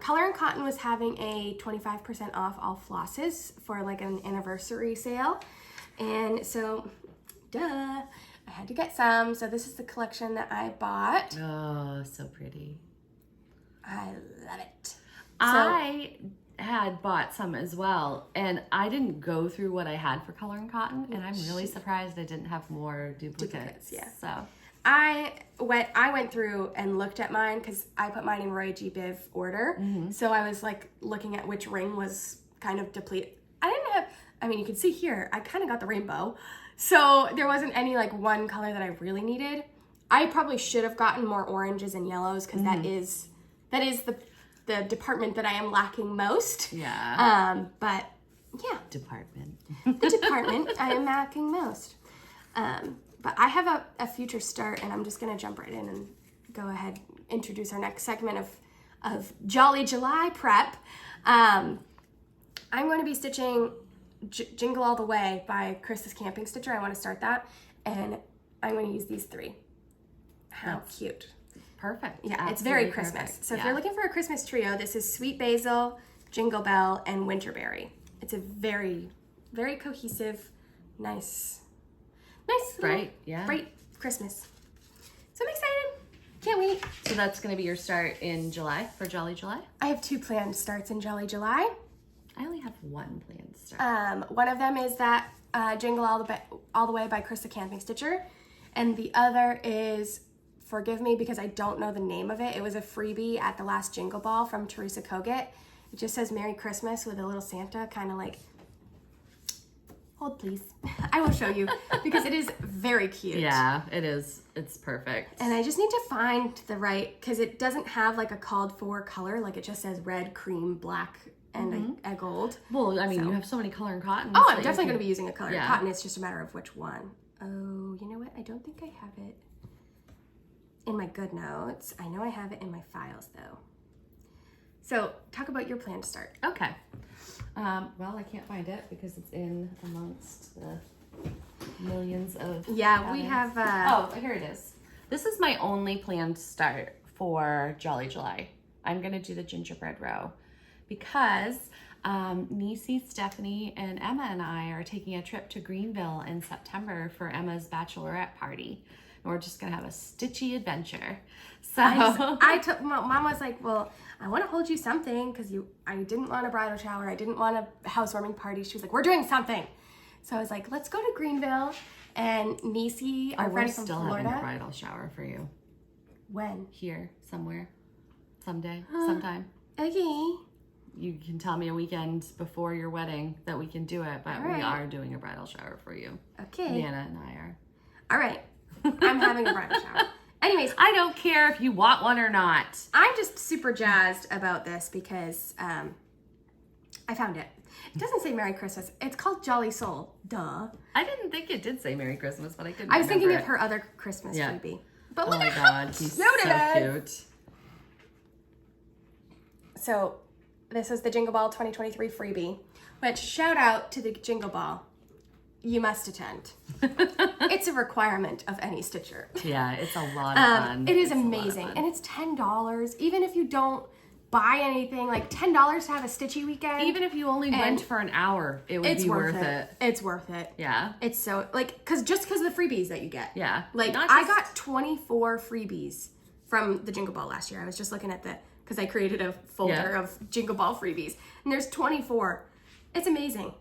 Color and Cotton was having a 25% off all flosses for like an anniversary sale. And so, duh, I had to get some. So this is the collection that I bought.
Oh, so pretty.
I love it.
I had bought some as well, and I didn't go through what I had for Color and Cotton, and I'm really surprised I didn't have more duplicates.
Yeah.
So
I went through and looked at mine because I put mine in Roy G. Biv order.
Mm-hmm.
So I was like looking at which ring was kind of depleted. I mean, you can see here, I kind of got the rainbow. So there wasn't any like one color that I really needed. I probably should have gotten more oranges and yellows because that is the department that I am lacking most.
yeah.
But yeah.
Department.
The department I am lacking most. But I have a future start, and I'm just going to jump right in and go ahead and introduce our next segment of Jolly July prep. I'm going to be stitching Jingle All the Way by Chris's Camping Stitcher. I want to start that, and I'm going to use these 3. How cute.
Perfect.
Yeah,
Absolutely
it's very
perfect.
Christmas. So if you're looking for a Christmas trio, this is Sweet Basil, Jingle Bell, and Winterberry. It's a very, very cohesive, nice
Bright, yeah.
bright Christmas. So I'm excited. Can't wait.
So that's going to be your start in July for Jolly July?
I have 2 planned starts in Jolly July.
I only have 1 planned start.
One of them is that Jingle All the Way by Chris the Camping Stitcher. And the other is, forgive me because I don't know the name of it. It was a freebie at the last Jingle Ball from Teresa Kogut. It just says Merry Christmas with a little Santa, kind of like, hold please. I will show you because it is very cute.
Yeah, it is. It's perfect.
And I just need to find the right, because it doesn't have like a called for color. Like it just says red, cream, black, and a gold.
Well, I mean, you have so many color and cottons.
Oh, I'm definitely going to be using a color
Yeah.
cotton. It's just a matter of which one. Oh, you know what? I don't think I have it in my good notes. I know I have it in my files though. So talk about your plan to start.
Okay. Well, I can't find it because it's in amongst the millions of
Yeah, we have...
oh, here it is. This is my only planned start for Jolly July. I'm going to do the gingerbread row because Niecy, Stephanie, and Emma and I are taking a trip to Greenville in September for Emma's bachelorette party. And we're just going to have a stitchy adventure. So
I took... Mom was like, well, I want to hold you something because I didn't want a bridal shower. I didn't want a housewarming party. She was like, we're doing something. So I was like, let's go to Greenville. And Niecy, our friend from
still
Florida.
having a bridal shower for you.
When?
Here, somewhere, someday, sometime.
Okay.
You can tell me a weekend before your wedding that we can do it, but
All right.
we are doing a bridal shower for you.
Okay.
Nana and I are.
All right. I'm having a bridal shower. Anyways,
I don't care if you want one or not.
I'm just super jazzed about this because I found it. It doesn't say Merry Christmas. It's called Jolly Soul. Duh.
I didn't think it did say Merry Christmas, but I couldn't
I was thinking
remember
of her other Christmas
Yeah.
freebie. But
Oh
look
my
at
god, he's so
cute it is.
cute.
So this is the Jingle Ball 2023 freebie, which shout out to the Jingle Ball. You must attend. It's a requirement of any stitcher.
Yeah, it's a lot of fun.
It is
It's a lot of
amazing.
fun.
And it's $10. Even if you don't buy anything, like $10 to have a stitchy weekend.
Even if you only went for an hour, it would
it's
be worth it.
It's worth it.
Yeah.
It's so, like, because of the freebies that you get.
Yeah.
Like,
Not
I
just-
got 24 freebies from the Jingle Ball last year. I was just looking at because I created a folder
Yeah.
of Jingle Ball freebies. And there's 24. It's amazing.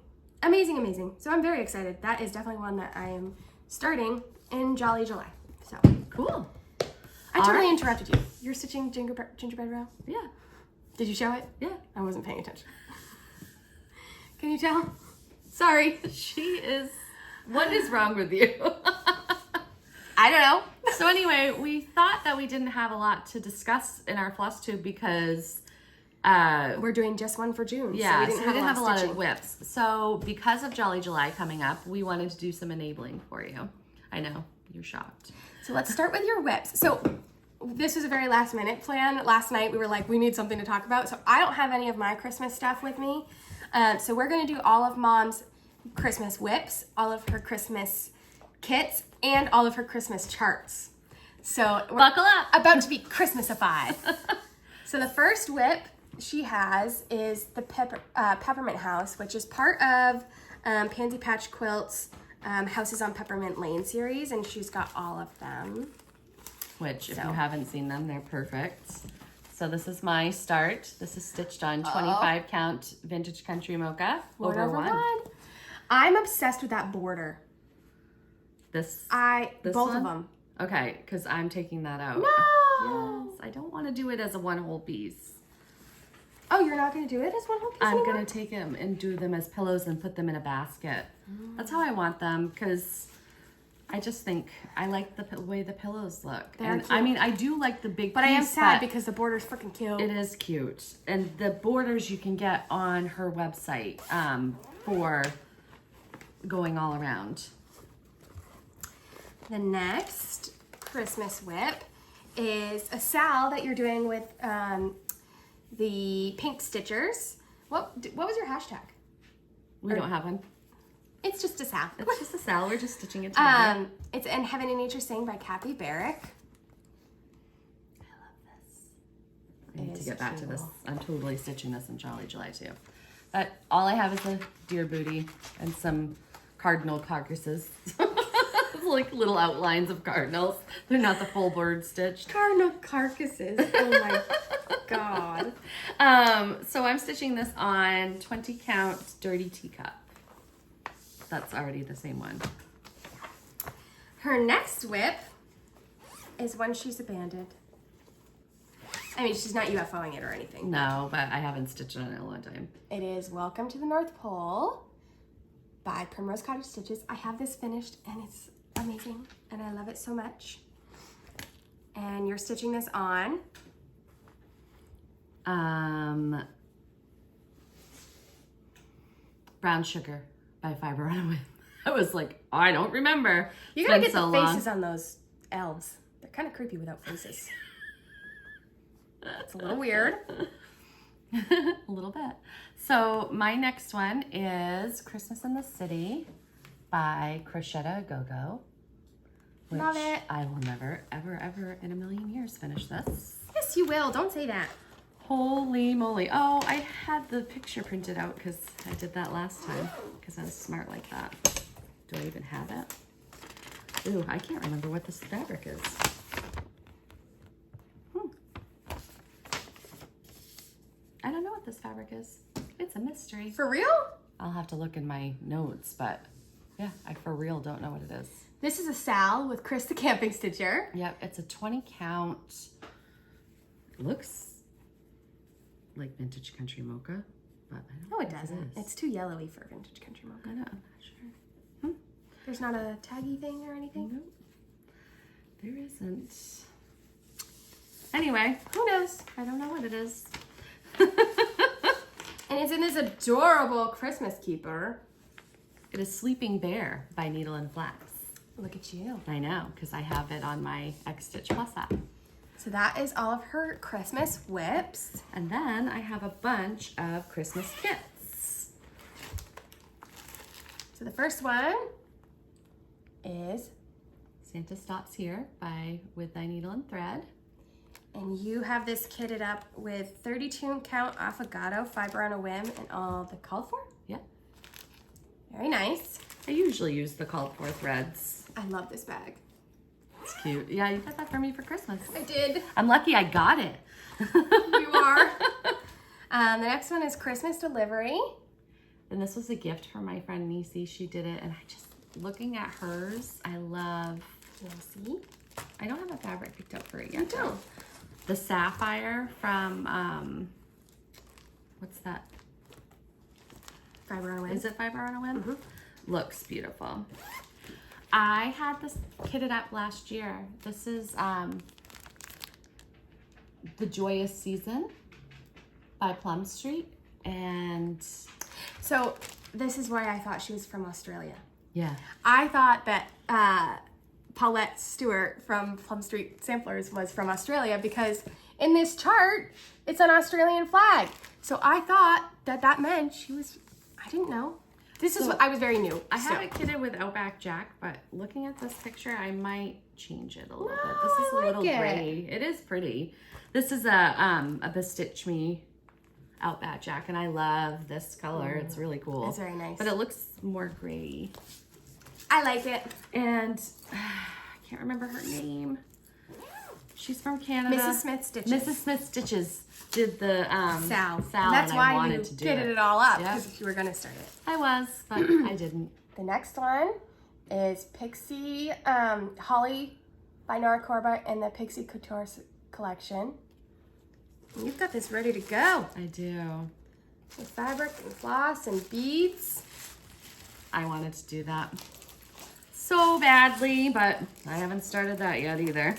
Amazing, amazing. So I'm very excited. That is definitely one that I am starting in Jolly July. So,
Cool.
I totally
right.
interrupted you. You're stitching gingerbread row?
Yeah.
Did you show it?
Yeah.
I wasn't paying attention. Can you tell? Sorry.
She is. What is wrong with you?
I don't know.
So anyway, we thought that we didn't have a lot to discuss in our Flosstube because
We're doing just one for June.
yeah,
so we didn't have a lot of
of
stitching.
whips. So because of Jolly July coming up, we wanted to do some enabling for you. I know, you're shocked.
So let's start with your whips. So this was a very last minute plan. Last night we were like, we need something to talk about. So I don't have any of my Christmas stuff with me. So we're going to do all of Mom's Christmas whips, all of her Christmas kits, and all of her Christmas charts. So we're
Buckle up.
about to be Christmasified. So the first whip she has is the Peppermint House, which is part of Pansy Patch Quilt's Houses on Peppermint Lane series, and she's got all of them.
Which, if
So.
you haven't seen them, they're perfect. So this is my start. This is stitched on 25 count Vintage Country Mocha over one.
I'm obsessed with that border.
This
Both
one?
of them.
Okay, because I'm taking that out.
No.
Yes, I don't want to do it as a one whole piece.
Oh, you're not going to do it as one whole piece
I'm
anymore?
going to take them and do them as pillows and put them in a basket. That's how I want them because I just think I like the way the pillows look.
They're
And
cute.
I mean, I do like the big
But I am
piece,
sad
but
because the border's freaking cute.
it is cute. And the borders you can get on her website for going all around.
The next Christmas whip is a Sal that you're doing with the Pink Stitchers. What was your hashtag?
We don't have one.
It's just a Sal.
It's just a sal. We're just stitching it together.
It's In Heaven and Nature Sing by Kathy Barrick.
I need
It
to
is
get back to this.
cute.
I'm totally stitching this in Jolly July too. But all I have is a deer booty and some cardinal carcasses. It's like little outlines of cardinals. They're not the full bird stitched.
Cardinal carcasses. Oh my god.
So I'm stitching this on 20 count Dirty Teacup. That's already the same one.
Her next whip is When She's Abandoned. I mean, she's not UFOing it or anything.
No, but I haven't stitched it in a long time.
It is Welcome to the North Pole by Primrose Cottage Stitches. I have this finished and it's amazing and I love it so much. And you're stitching this on
Brown Sugar by Fiber on a Whim. I was like, I don't remember.
You
It's
gotta
been
get the
so long.
faces on those elves. They're kind of creepy without faces. It's a little weird.
A little bit. So my next one is Christmas in the City by Crocetta Go-Go. Which
Love it.
I will never, ever, ever in a million years finish this.
Yes, you will. Don't say that.
Holy moly. Oh, I had the picture printed out because I did that last time because I was smart like that. Do I even have it? Ooh, I can't remember what this fabric is. I don't know what this fabric is. It's a mystery.
For real?
I'll have to look in my notes, but yeah, I for real don't know what it is.
This is a Sal with Chris the Camping Stitcher.
Yep, it's a 20 count. Looks like vintage country mocha, but I don't
No, it
think
doesn't.
is.
It's too yellowy for vintage country
I
mocha.
know, I'm not sure.
There's not a taggy thing or anything?
Nope, there isn't. Anyway,
Who knows?
I don't know what it is.
And it's in this adorable Christmas keeper.
It is Sleeping Bear by Needle and Flax.
Look at you.
I know, because I have it on my X Stitch Plus app.
So that is all of her Christmas whips.
And then I have a bunch of Christmas kits.
So the first one is,
Santa Stops Here by With Thy Needle and Thread.
and you have this kitted up with 32 count affogato, Fiber on a Whim, and all the called for.
Yep.
Very nice.
I usually use the called for threads.
I love this bag.
It's cute. Yeah, you got that for me for Christmas.
I did.
I'm lucky I got it.
You are. The next one is Christmas delivery.
And this was a gift from my friend Nisi. She did it, and I just, looking at hers, I love,
Nancy.
I don't have a fabric picked up for it yet.
You don't.
The Sapphire from, what's that?
Fiber on a Whim.
Is it Fiber on a Whim?
Mhm.
Looks beautiful. I had this kitted up last year. This is The Joyous Season by Plum Street. And
So this is why I thought she was from Australia.
yeah,
I thought that Paulette Stewart from Plum Street Samplers was from Australia because in this chart, it's an Australian flag. So I thought that that meant she was, I didn't know. This is
So,
what I was very new.
I have
still.
it kitted with Outback Jack, but looking at this picture, I might change it a little
No,
bit. This is
I
a little
like it.
gray. It is pretty. This is a Bestitch Me Outback Jack, and I love this color. It's really cool.
It's very nice.
But it looks more gray.
I like it.
And I can't remember her name. She's from Canada.
Mrs. Smith Stitches.
Mrs. Smith Stitches did the
Sal.
and
That's
I
why
wanted
you
to do
kitted
it.
it all up
Yep.
because you were going to start it.
I was, but I didn't.
The next one is Pixie Holly by Nora Corba and the Pixie Couture collection. And you've got this ready to go.
I do.
With fabric and floss and beads.
I wanted to do that so badly, but I haven't started that yet either.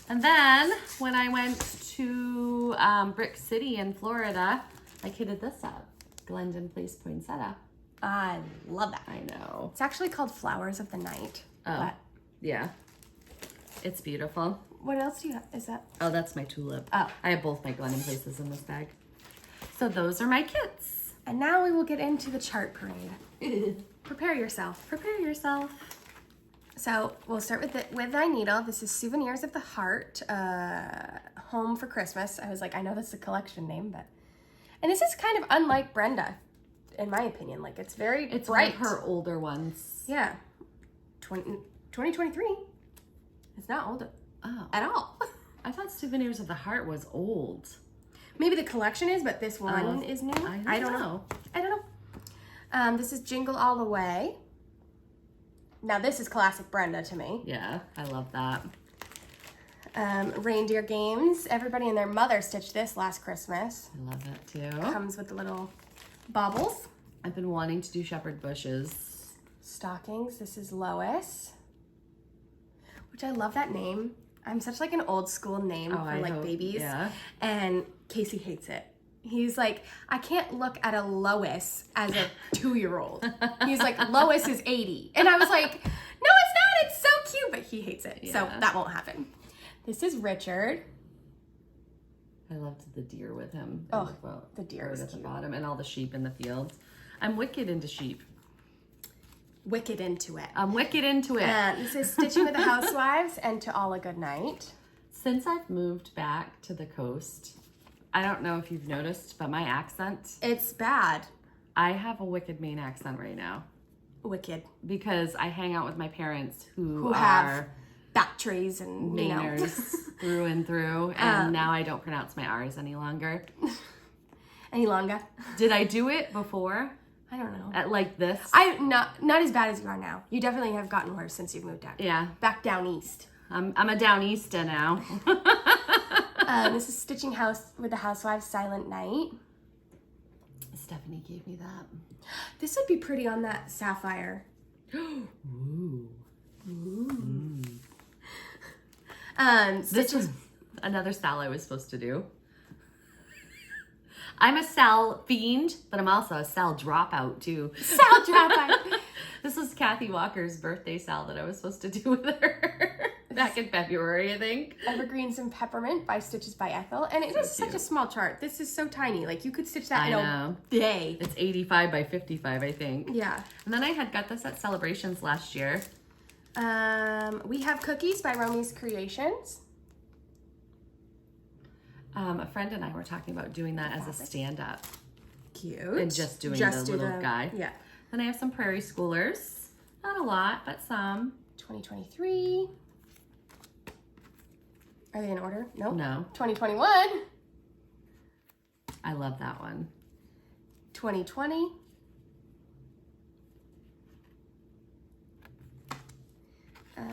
And then when I went to Brick City in Florida, I kitted this up. Glendon Place Poinsettia.
I love that.
I know.
It's actually called Flowers of the Night.
Oh,
But
yeah. It's beautiful.
what else do you have? Is that?
Oh, that's my tulip.
Oh.
I have both my Glendon Places in this bag. So those are my kits.
And now we will get into the chart parade. Prepare yourself.
Prepare yourself.
So we'll start with Thy Needle. This is Souvenirs of the Heart, Home for Christmas. I was like, I know that's a collection name, but... And this is kind of unlike Brenda, in my opinion. Like, it's very
It's
bright.
one of her older ones.
Yeah. 2023. It's not old
Oh.
at all.
I thought Souvenirs of the Heart was old.
Maybe the collection is, but this one is new.
I don't know.
I don't know. This is Jingle All the Way. Now, this is classic Brenda to me.
Yeah, I love that.
Reindeer Games. Everybody and their mother stitched this last Christmas.
I love that too.
Comes with the little baubles.
I've been wanting to do shepherd bushes.
Stockings. This is Lois. Which I love that name. I'm such like an old school name for
I
like
hope-
babies.
Yeah.
And Casey hates it. He's like, I can't look at a Lois as a 2-year-old. He's like, Lois is 80. And I was like, no, it's not. It's so cute. But he hates it. So that won't happen. This is Richard.
I loved the deer with him.
Oh, the deer was
at the
cute.
bottom, and all the sheep in the fields. I'm wicked into sheep.
Wicked into it.
I'm wicked into it.
This is Stitching with the Housewives and To All a Good Night.
Since I've moved back to the coast, I don't know if you've noticed, but my accent,
It's bad.
I have a wicked Maine accent right now.
Wicked.
Because I hang out with my parents who
have
are
back trees and,
Mainers through and through, and now I don't pronounce my R's any longer.
Any longer?
Did I do it before?
I don't know.
At like this?
Not as bad as you are now. You definitely have gotten worse since you've moved out.
Yeah.
Back down east.
I'm a down easter now.
This is Stitching House with the Housewives Silent Night.
Stephanie gave me that.
This would be pretty on that sapphire.
Ooh. This was another Sal I was supposed to do. I'm a Sal fiend, but I'm also a Sal dropout too.
Sal dropout.
This was Kathy Walker's birthday Sal that I was supposed to do with her back in February, I think.
Evergreens and Peppermint by Stitches by Ethel. And it is such a small chart. This is so tiny. Like you could stitch that in a day.
It's 85 by 55, I think.
Yeah.
And then I had got this at Celebrations last year.
We have Cookies by Romy's Creations.
A friend and I were talking about doing that as a stand-up.
Cute.
And just doing the little guy.
Yeah.
Then I have some Prairie Schoolers. Not a lot, but some.
2023. Are they in order? Nope.
No.
2021.
I love that one.
2020. Uh,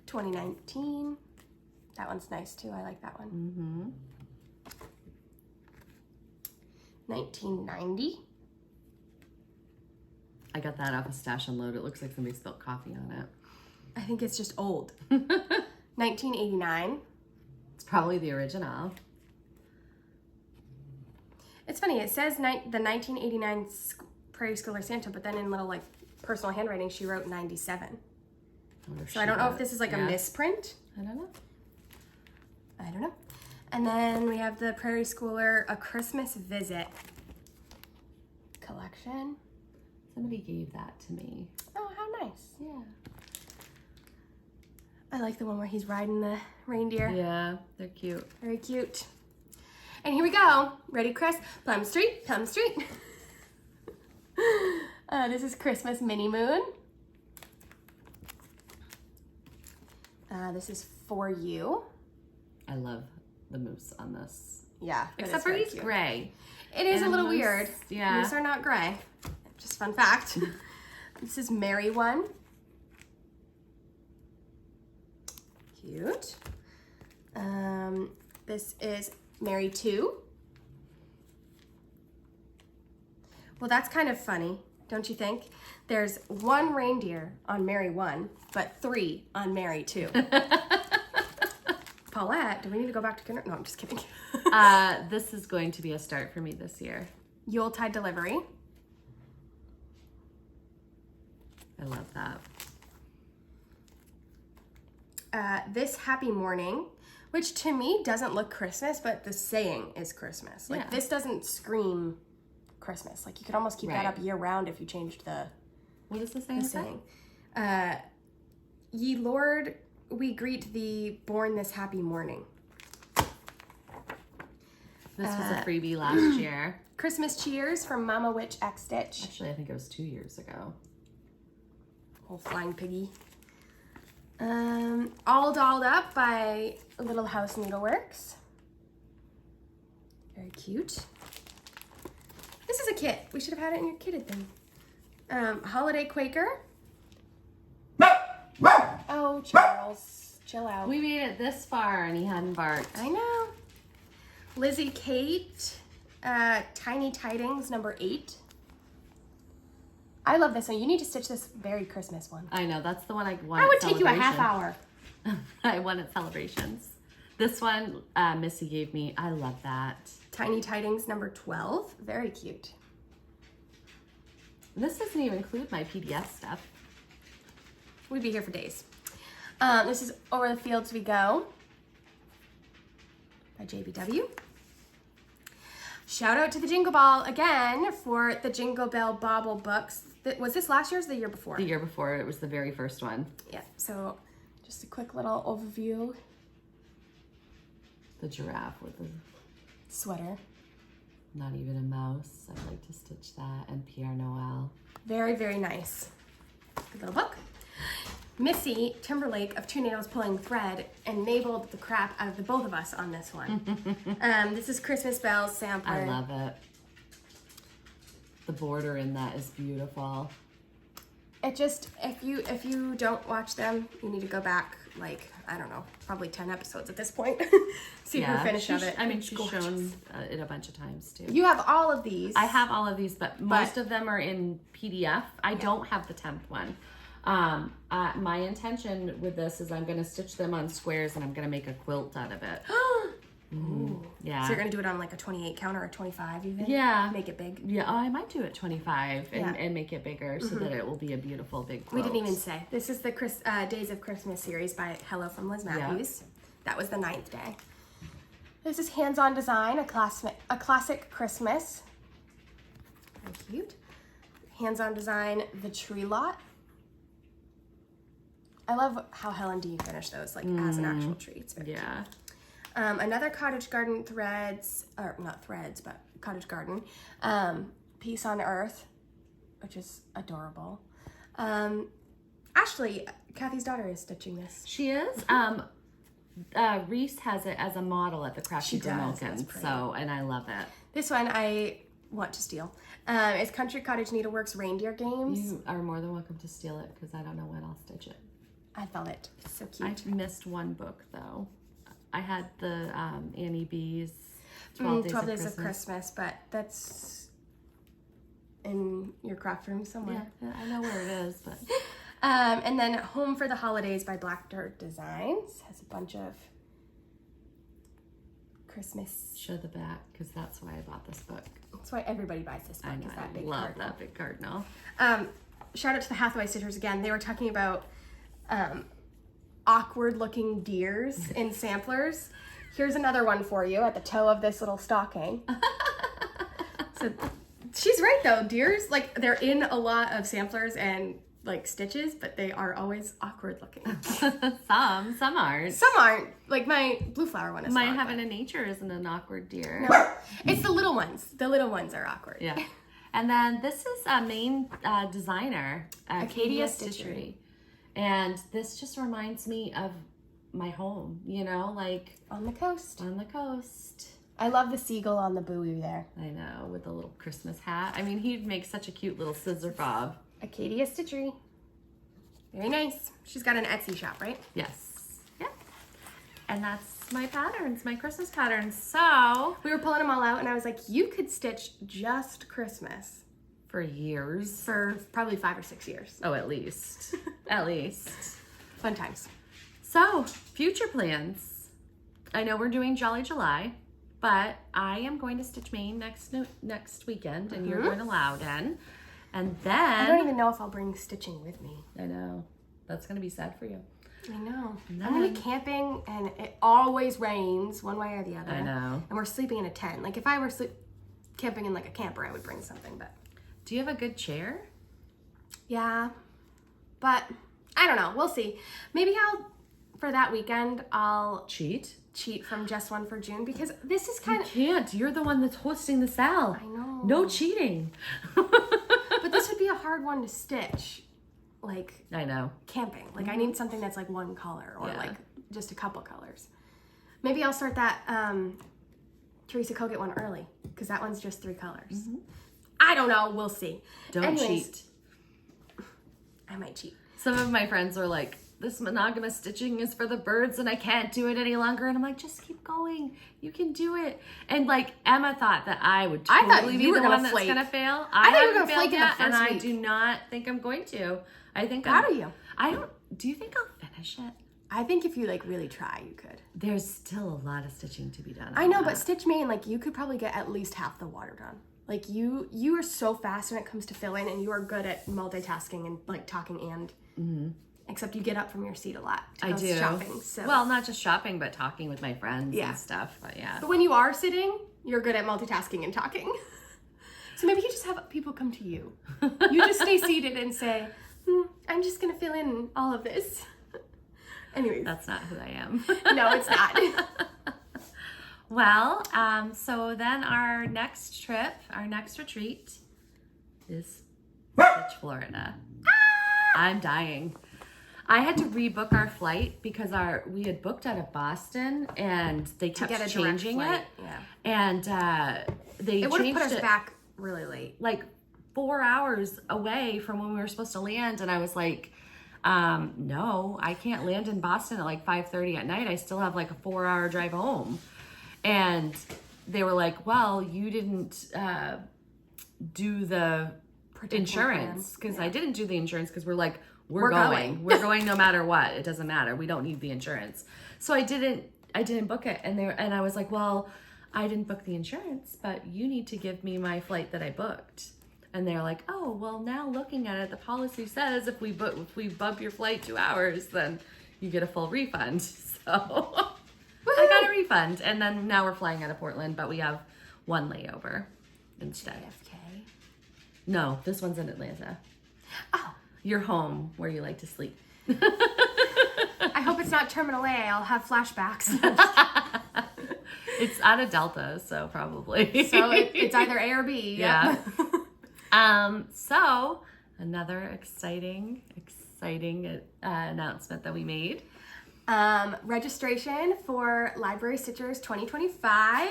2019. That one's nice too. I like that one.
Mm-hmm.
1990.
I got that off a Stash and Load. It looks like somebody spilled coffee on it.
I think it's just old. 1989.
It's probably the original.
It's funny. It says the 1989 Prairie Schooler Santa, but then in little like personal handwriting, she wrote 97. So I don't know if this is like a misprint.
I don't know.
I don't know. And then we have the Prairie Schooler A Christmas Visit collection.
Somebody gave that to me.
Oh, how nice.
Yeah.
I like the one where he's riding the reindeer.
Yeah, they're cute.
Very cute. And here we go. Ready, Chris? Plum Street, Plum Street. This is Christmas Mini Moon. This is For You.
I love the moose on this.
Yeah.
Except for he's gray.
It is a little
moose,
weird.
Yeah.
Moose are not gray. Just fun fact. This is Mary One. Cute. This is Mary Two. Well, that's kind of funny, don't you think? There's one reindeer on Mary One, but 3 on Mary Two. Paulette, do we need to go back to kindergarten? No, I'm just kidding.
This is going to be a start for me this year.
Yuletide Delivery.
I love that.
This Happy Morning, which to me doesn't look Christmas, but the saying is Christmas. Like this doesn't scream Christmas. Like you could almost keep that up year round if you changed the
What is the saying?
Ye Lord, we greet thee born this happy morning.
This was a freebie last year.
Christmas Cheers from Mama Witch X Stitch.
Actually, I think it was 2 years ago.
Old Flying Piggy. All Dolled Up by Little House Needleworks. Very cute. This is a kit. We should have had it in your kitted thing. Holiday Quaker. Oh, Charles. Chill out.
We made it this far and he hadn't barked.
I know. Lizzie Kate. Tiny Tidings number 8. I love this one. You need to stitch this very Christmas one.
I know, that's the one I won.
That would take you a half hour.
I won at Celebrations. This one Missy gave me. I love that.
Tiny Tidings number 12. Very cute.
This doesn't even include my PDF stuff.
We'd be here for days. This is Over the Fields We Go by JBW. Shout out to the Jingle Ball again for the Jingle Bell Bauble books. Was this last year's or the year before?
The year before. It was the very first one.
Yeah, so just a quick little overview.
The giraffe with the
Sweater.
not even a mouse. I'd like to stitch that. And Pierre Noel.
Very, very nice. Good little book. Missy Timberlake of Two Needles Pulling Thread enabled the crap out of the both of us on this one. This is Christmas Bells sampler.
I love it. The border in that is beautiful.
It just, if you don't watch them, you need to go back, like, I don't know, probably 10 episodes at this point. See her finish of it.
I mean,
It's
she's
gorgeous.
shown it a bunch of times too.
You have all of these.
I have all of these, but most of them are in PDF. I don't have the 10th one. My intention with this is I'm going to stitch them on squares and I'm going to make a quilt out of it. Yeah.
So you're going to do it on like a 28 count or a 25 even?
Yeah.
Make it big?
Yeah, I might do it 25
Yeah.
and make it bigger so that it will be a beautiful big
We
quilt.
didn't even say. This is the Days of Christmas series by Hello from Liz Matthews. That was the 9th day. This is Hands-On Design, a classic Christmas. Very cute. Hands-On Design, The Tree Lot. I love how Helen D finished those, like as an actual tree. It's very cute. Another Cottage Garden threads, or not threads, but Cottage Garden. Peace on Earth, which is adorable. Ashley, Kathy's daughter, is stitching this.
She is. Reese has it as a model at the Crafty
She does, that's
Grimalkin,
pretty.
so, and I love it.
This one I want to steal. It's Country Cottage Needleworks Reindeer Games.
You are more than welcome to steal it because I don't know when I'll stitch it.
I felt it. So cute.
I missed one book though. I had the Annie B's 12 Days of
Christmas, but that's in your craft room somewhere.
Yeah, I know where it is, but
And then Home for the Holidays by Black Dirt Designs has a bunch of Christmas.
show the back because that's why I bought this book.
That's why everybody buys this book.
I know,
Is that
I
big
love
cardinal.
that big cardinal.
Shout out to the Hathaway Stitchers again. They were talking about awkward looking deers in samplers. Here's another one for you at the toe of this little stocking. So she's right though. Deers, like, they're in a lot of samplers and like stitches, but they are always awkward looking.
Some aren't.
Some aren't. Like my blue flower one is
My
not,
Heaven
but-
in Nature isn't an awkward deer.
No, it's the little ones. The little ones are awkward.
Yeah. And then this is a main designer,
Acadia
Acadia Stitchery. And this just reminds me of my home, you know, like
On the coast.
on the coast.
I love the seagull on the buoy there.
I know, with the little Christmas hat. I mean, he'd make such a cute little scissor fob.
Acadia Stitchery. Very nice. She's got an Etsy shop, right?
Yes. Yep. And that's my patterns, my Christmas patterns. So,
We were pulling them all out, and I was like, you could stitch just Christmas
for years.
for probably 5 or 6 years.
Oh, at least. At least.
Fun times.
So, future plans. I know we're doing Jolly July, but I am going to stitch Maine next weekend, and you're going to Loudon. And
I don't
then,
even know if I'll bring stitching with me.
I know, that's going to be sad for you.
I know.
And
I'm going to
then-
be camping, and it always rains one way or the other.
I know.
And we're sleeping in a tent. Like, if I were camping in, like, a camper, I would bring something, but...
Do you have a good chair?
Yeah. But, I don't know. We'll see. Maybe for that weekend, I'll
Cheat?
cheat from Just One for June, because this is
You
kind of...
can't. You're the one that's hosting the sale.
I know.
No cheating.
But this would be a hard one to stitch, like,
I know.
camping. Like, I need something that's, like, one color or,
Yeah.
like, just a couple colors. Maybe I'll start that Teresa Kogut one early, because that one's just 3 colors. I don't know. We'll see.
Don't
Anyways,
cheat.
I might cheat.
Some of my friends are like, this monogamous stitching is for the birds and I can't do it any longer. And I'm like, just keep going. You can do it. And like Emma thought that I would
I thought
totally
you
be
were
the
gonna
one that's
flake.
going to fail.
I thought you were
haven't
gonna
failed
flake in the
yet, and
first
I do
week.
not think I'm going to. I think
Proud of you.
I don't, do you think I'll finish it?
I think if you like really try, you could.
There's still a lot of stitching to be done.
I know, but Stitch Main, like you could probably get at least half the water done. Like you are so fast when it comes to filling, and you are good at multitasking and like talking and. Except you get up from your seat a lot.
I do.
Shopping. So.
Well, not just shopping, but talking with my friends
Yeah.
and stuff. But yeah.
But when you are sitting, you're good at multitasking and talking. So maybe you just have people come to you. You just stay seated and say, I'm just going to fill in all of this. Anyways.
That's not who I am.
No, it's not.
Well, so then our next trip, our next retreat is Stitch, Florida. I'm dying. I had to rebook our flight because we had booked out of Boston and they kept changing it.
Yeah.
And they
It would have
changed
put us
it
back really late.
like 4 hours away from when we were supposed to land. And I was like, no, I can't land in Boston at like 5:30 at night. I still have like a 4-hour drive home. And they were like, well, you didn't do the insurance, because I didn't do the insurance because we're like, we're going. We're going no matter what. It doesn't matter. We don't need the insurance. So I didn't book it. And I was like, well, I didn't book the insurance, but you need to give me my flight that I booked. And they're like, oh, well, now looking at it, the policy says if we bump your flight 2 hours, then you get a full refund. So I got a refund. And then now we're flying out of Portland, but we have one layover instead.
JFK?
No, this one's in Atlanta.
Oh.
You're home where you like to sleep.
I hope it's not Terminal A. I'll have flashbacks.
It's out of Delta, so probably.
So it's either A or B.
Yeah.
Yep.
So another exciting announcement that we made.
Registration for Library Stitchers 2025.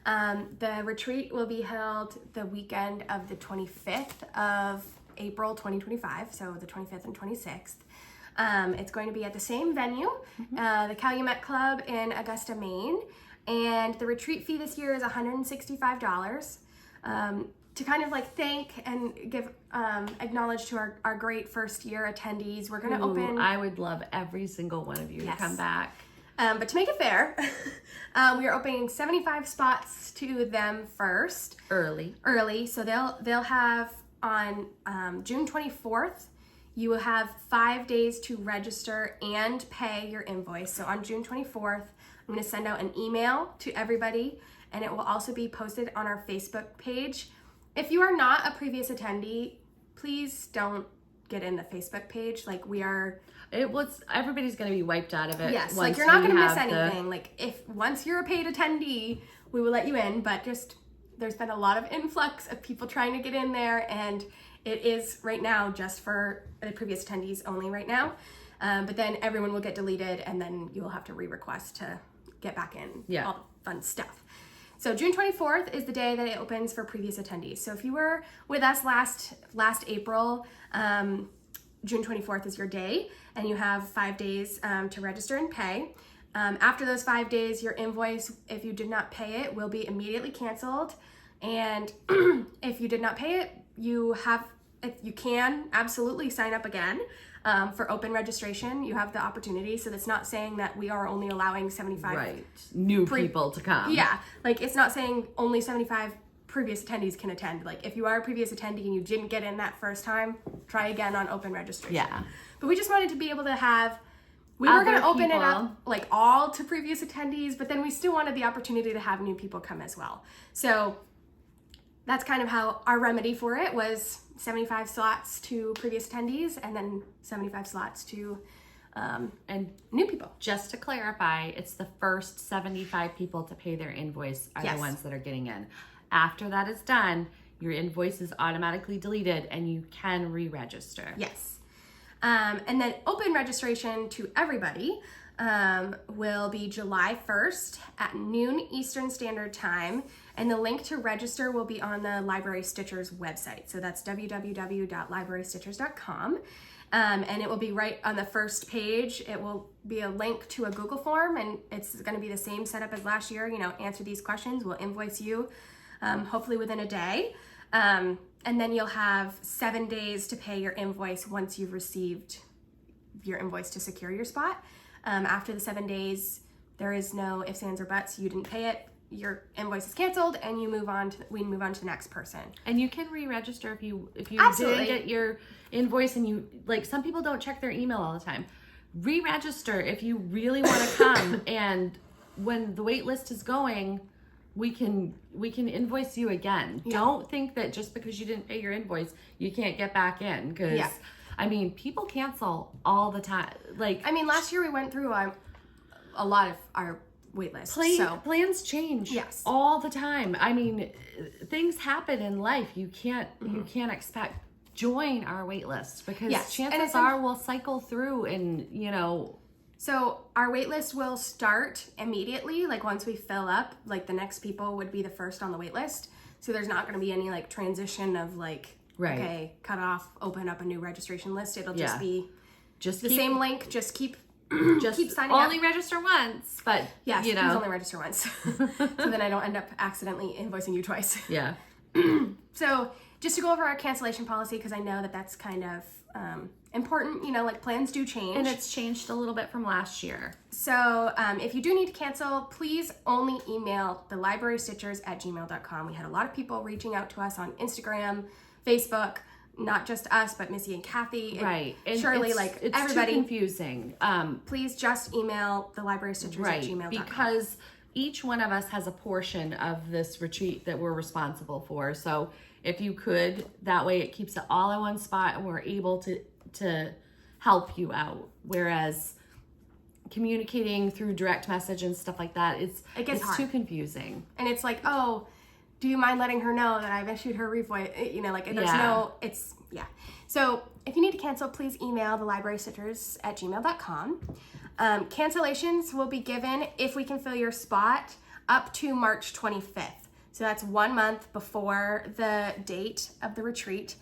The retreat will be held the weekend of the 25th of April 2025, so the 25th and 26th. It's going to be at the same venue, the Calumet Club in Augusta, Maine, and the retreat fee this year is $165. To kind of like thank and give acknowledge to our great first year attendees, we're going to open.
I would love every single one of you to come back.
But to make it fair, we are opening 75 spots to them first.
Early.
So they'll have on June 24th, you will have 5 days to register and pay your invoice. So on June 24th, I'm going to send out an email to everybody, and it will also be posted on our Facebook page. If you are not a previous attendee, please don't get in the Facebook page. Like
everybody's going to be wiped out of it.
Yes, like you're not going to miss anything. Like once you're a paid attendee, we will let you in, but just there's been a lot of influx of people trying to get in there, and it is right now just for the previous attendees only right now. But then everyone will get deleted, and then you will have to re-request to get back in.
Yeah.
All the fun stuff. So June 24th is the day that it opens for previous attendees. So if you were with us last April, June 24th is your day, and you have 5 days to register and pay. After those 5 days, your invoice, if you did not pay it, will be immediately canceled. And if you did not pay it, you can absolutely sign up again for open registration. You have the opportunity. So that's not saying that we are only allowing 75
new people to come.
Yeah, like it's not saying only 75 previous attendees can attend. Like if you are a previous attendee and you didn't get in that first time, try again on open registration.
Yeah.
But we just wanted to be able to have, we were going to open it up like all to previous attendees, but then we still wanted the opportunity to have new people come as well. So that's kind of how our remedy for it was 75 slots to previous attendees and then 75 slots to and new people.
Just to clarify, it's the first 75 people to pay their invoice are the ones that are getting in. After that is done, your invoice is automatically deleted and you can re-register.
Yes. And then open registration to everybody will be July 1st at noon Eastern Standard Time. And the link to register will be on the Library Stitchers website. So that's www.librarystitchers.com. And it will be right on the first page. It will be a link to a Google form, and it's going to be the same setup as last year. Answer these questions. We'll invoice you hopefully within a day. And then you'll have 7 days to pay your invoice once you've received your invoice to secure your spot. After the 7 days, there is no ifs, ands, or buts. You didn't pay it. Your invoice is canceled, and we move on to the next person.
And you can re-register if you
Absolutely.
didn't get your invoice, and you, like, some people don't check their email all the time. Re-register if you really want to come, and when the wait list is going, we can invoice you again.
Yeah.
Don't think that just because you didn't pay your invoice, you can't get back in, because I mean, people cancel all the time. Like,
I mean, last year we went through a lot of our wait list.
Plans change all the time. I mean, things happen in life. You can't expect. Join our wait list, because chances are we'll cycle through, and
So our wait list will start immediately. Like, once we fill up, like, the next people would be the first on the wait list. So there's not going to be any, like, transition of, like, okay, cut off, open up a new registration list. It'll just be the same link. Just keep signing up.
Only register once, but
please only register once. So then I don't end up accidentally invoicing you twice.
Yeah.
So just to go over our cancellation policy, because I know that that's kind of important. Like, plans do change.
And it's changed a little bit from last year.
So if you do need to cancel, please only email thelibrarystitchers@gmail.com. We had a lot of people reaching out to us on Instagram, Facebook, not just us, but Missy and Kathy.
Right.
And Shirley,
it's
everybody.
too confusing.
Please just email thelibrarystitchers@gmail.com.
Because each one of us has a portion of this retreat that we're responsible for. So if you could, that way it keeps it all in one spot, and we're able to help you out. Whereas communicating through direct message and stuff like that, it's
hard.
Too confusing.
And it's like, oh, do you mind letting her know that I've issued her revoice? So if you need to cancel, please email thelibrarystitchers@gmail.com. Cancellations will be given, if we can fill your spot, up to March 25th. So that's 1 month before the date of the retreat.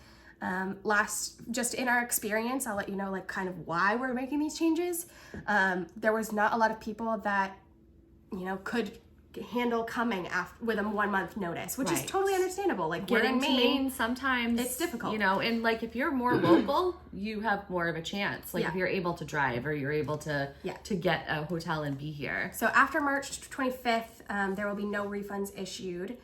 Just in our experience, I'll let you know, like, kind of why we're making these changes. There was not a lot of people that, could handle coming with a 1 month notice, which is totally understandable. Like, we're in Maine,
sometimes
it's difficult,
and like, if you're more local, you have more of a chance. Like, if you're able to drive, or you're able to get a hotel and be here.
So after March 25th, there will be no refunds issued.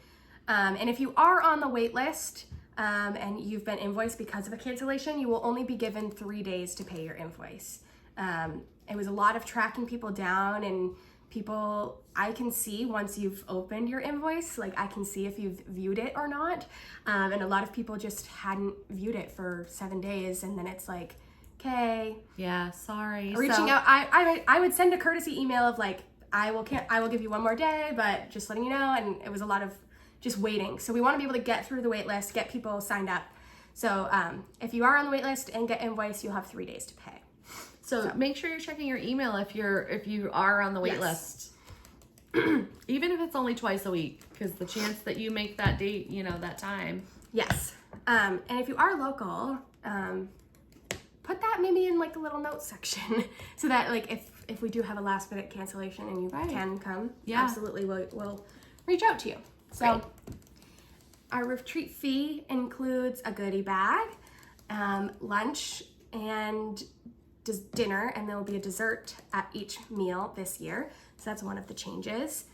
And if you are on the wait list, and you've been invoiced because of a cancellation, you will only be given 3 days to pay your invoice. It was a lot of tracking people down, and people, I can see once you've opened your invoice, like, I can see if you've viewed it or not. And a lot of people just hadn't viewed it for 7 days, and then it's like, okay.
Yeah, sorry.
Reaching out, I would send a courtesy email of, like, I will give you 1 more day, but just letting you know. And it was a lot of just waiting. So we want to be able to get through the wait list, get people signed up. So if you are on the wait list and get invoiced, you'll have 3 days to pay.
So make sure you're checking your email if you are on the wait list. Even if it's only twice a week, because the chance that you make that date, that time.
Yes. And if you are local, put that maybe in, like, a little notes section so that, like, if we do have a last minute cancellation and you can come, absolutely we'll reach out to you. So our retreat fee includes a goodie bag, lunch, and dinner, and there will be a dessert at each meal this year. So that's one of the changes.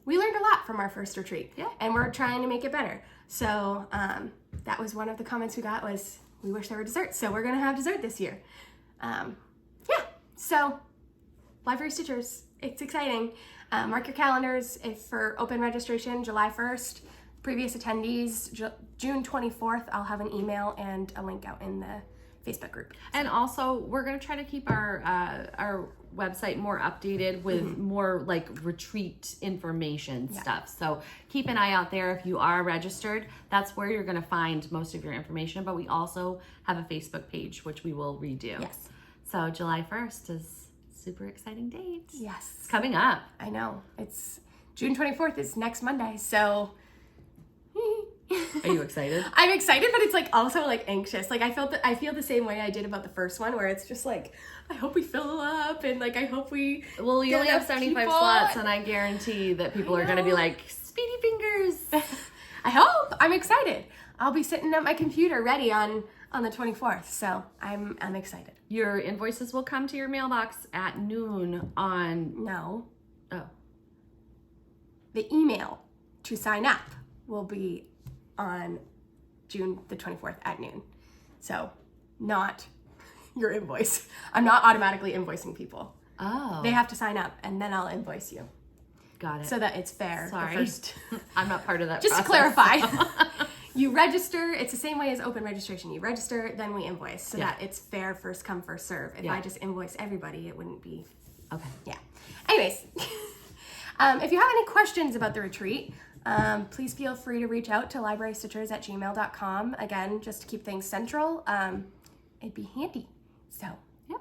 We learned a lot from our first retreat, and we're trying to make it better. So that was one of the comments we got, was we wish there were desserts. So we're gonna have dessert this year. So Library Stitchers, it's exciting. Mark your calendars for open registration, July 1st. Previous attendees, June 24th, I'll have an email and a link out in the Facebook group.
And also, we're going to try to keep our website more updated with more, like, retreat information stuff. So keep an eye out there. If you are registered, that's where you're going to find most of your information. But we also have a Facebook page, which we will redo.
Yes.
So July 1st is super exciting date.
Yes.
It's coming up.
I know. It's June 24th is next Monday. So
are you excited?
I'm excited, but it's, like, also, like, anxious. Like, I feel the same way I did about the first one, where it's just like, I hope we fill up, and, like, I hope we
you only have 75 slots, and I guarantee that people are going to be like, speedy fingers.
I hope. I'm excited. I'll be sitting at my computer ready on on the 24th. So I'm excited.
Your invoices will come to your mailbox at noon on...
No.
Oh.
The email to sign up will be on June the 24th at noon. So not your invoice. I'm not automatically invoicing people.
Oh.
They have to sign up and then I'll invoice you.
Got it.
So that it's fair.
Sorry. I'm not part of that
Just to
process.
clarify. You register, it's the same way as open registration. You register, then we invoice so that it's fair, first come, first serve. If I just invoice everybody, it wouldn't be.
Okay.
Yeah. Anyways, if you have any questions about the retreat, please feel free to reach out to librarystitchers@gmail.com. Again, just to keep things central. It'd be handy. So.
Yep.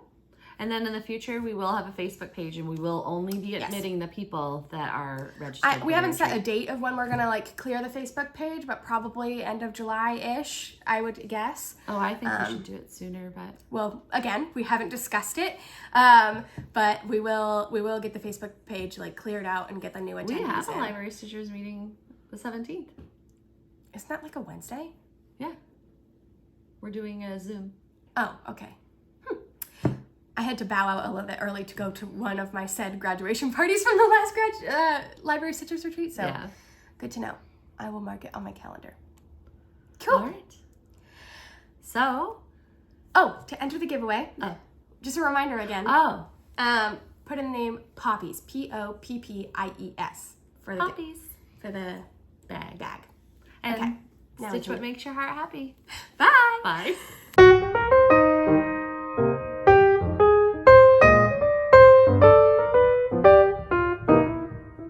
And then in the future, we will have a Facebook page, and we will only be admitting the people that are registered.
We haven't set a date of when we're gonna like clear the Facebook page, but probably end of July-ish, I would guess.
Oh, I think we should do it sooner, but
Well, again, we haven't discussed it, but we will get the Facebook page like cleared out and get the new attendees.
we have a
in.
library stitchers meeting the 17th.
Isn't that like a Wednesday?
Yeah. We're doing a Zoom.
Oh, okay. I had to bow out a little bit early to go to one of my said graduation parties from the last library stitchers retreat. So good to know. I will mark it on my calendar. Cool.
All right. So.
Oh, to enter the giveaway.
Oh.
Just a reminder again.
Oh.
Put in the name Poppies. Poppies for the
Poppies.
For the
Bag.
bag.
And
Okay. Now
stitch
we
what
can-
makes your heart happy.
Bye.
Bye.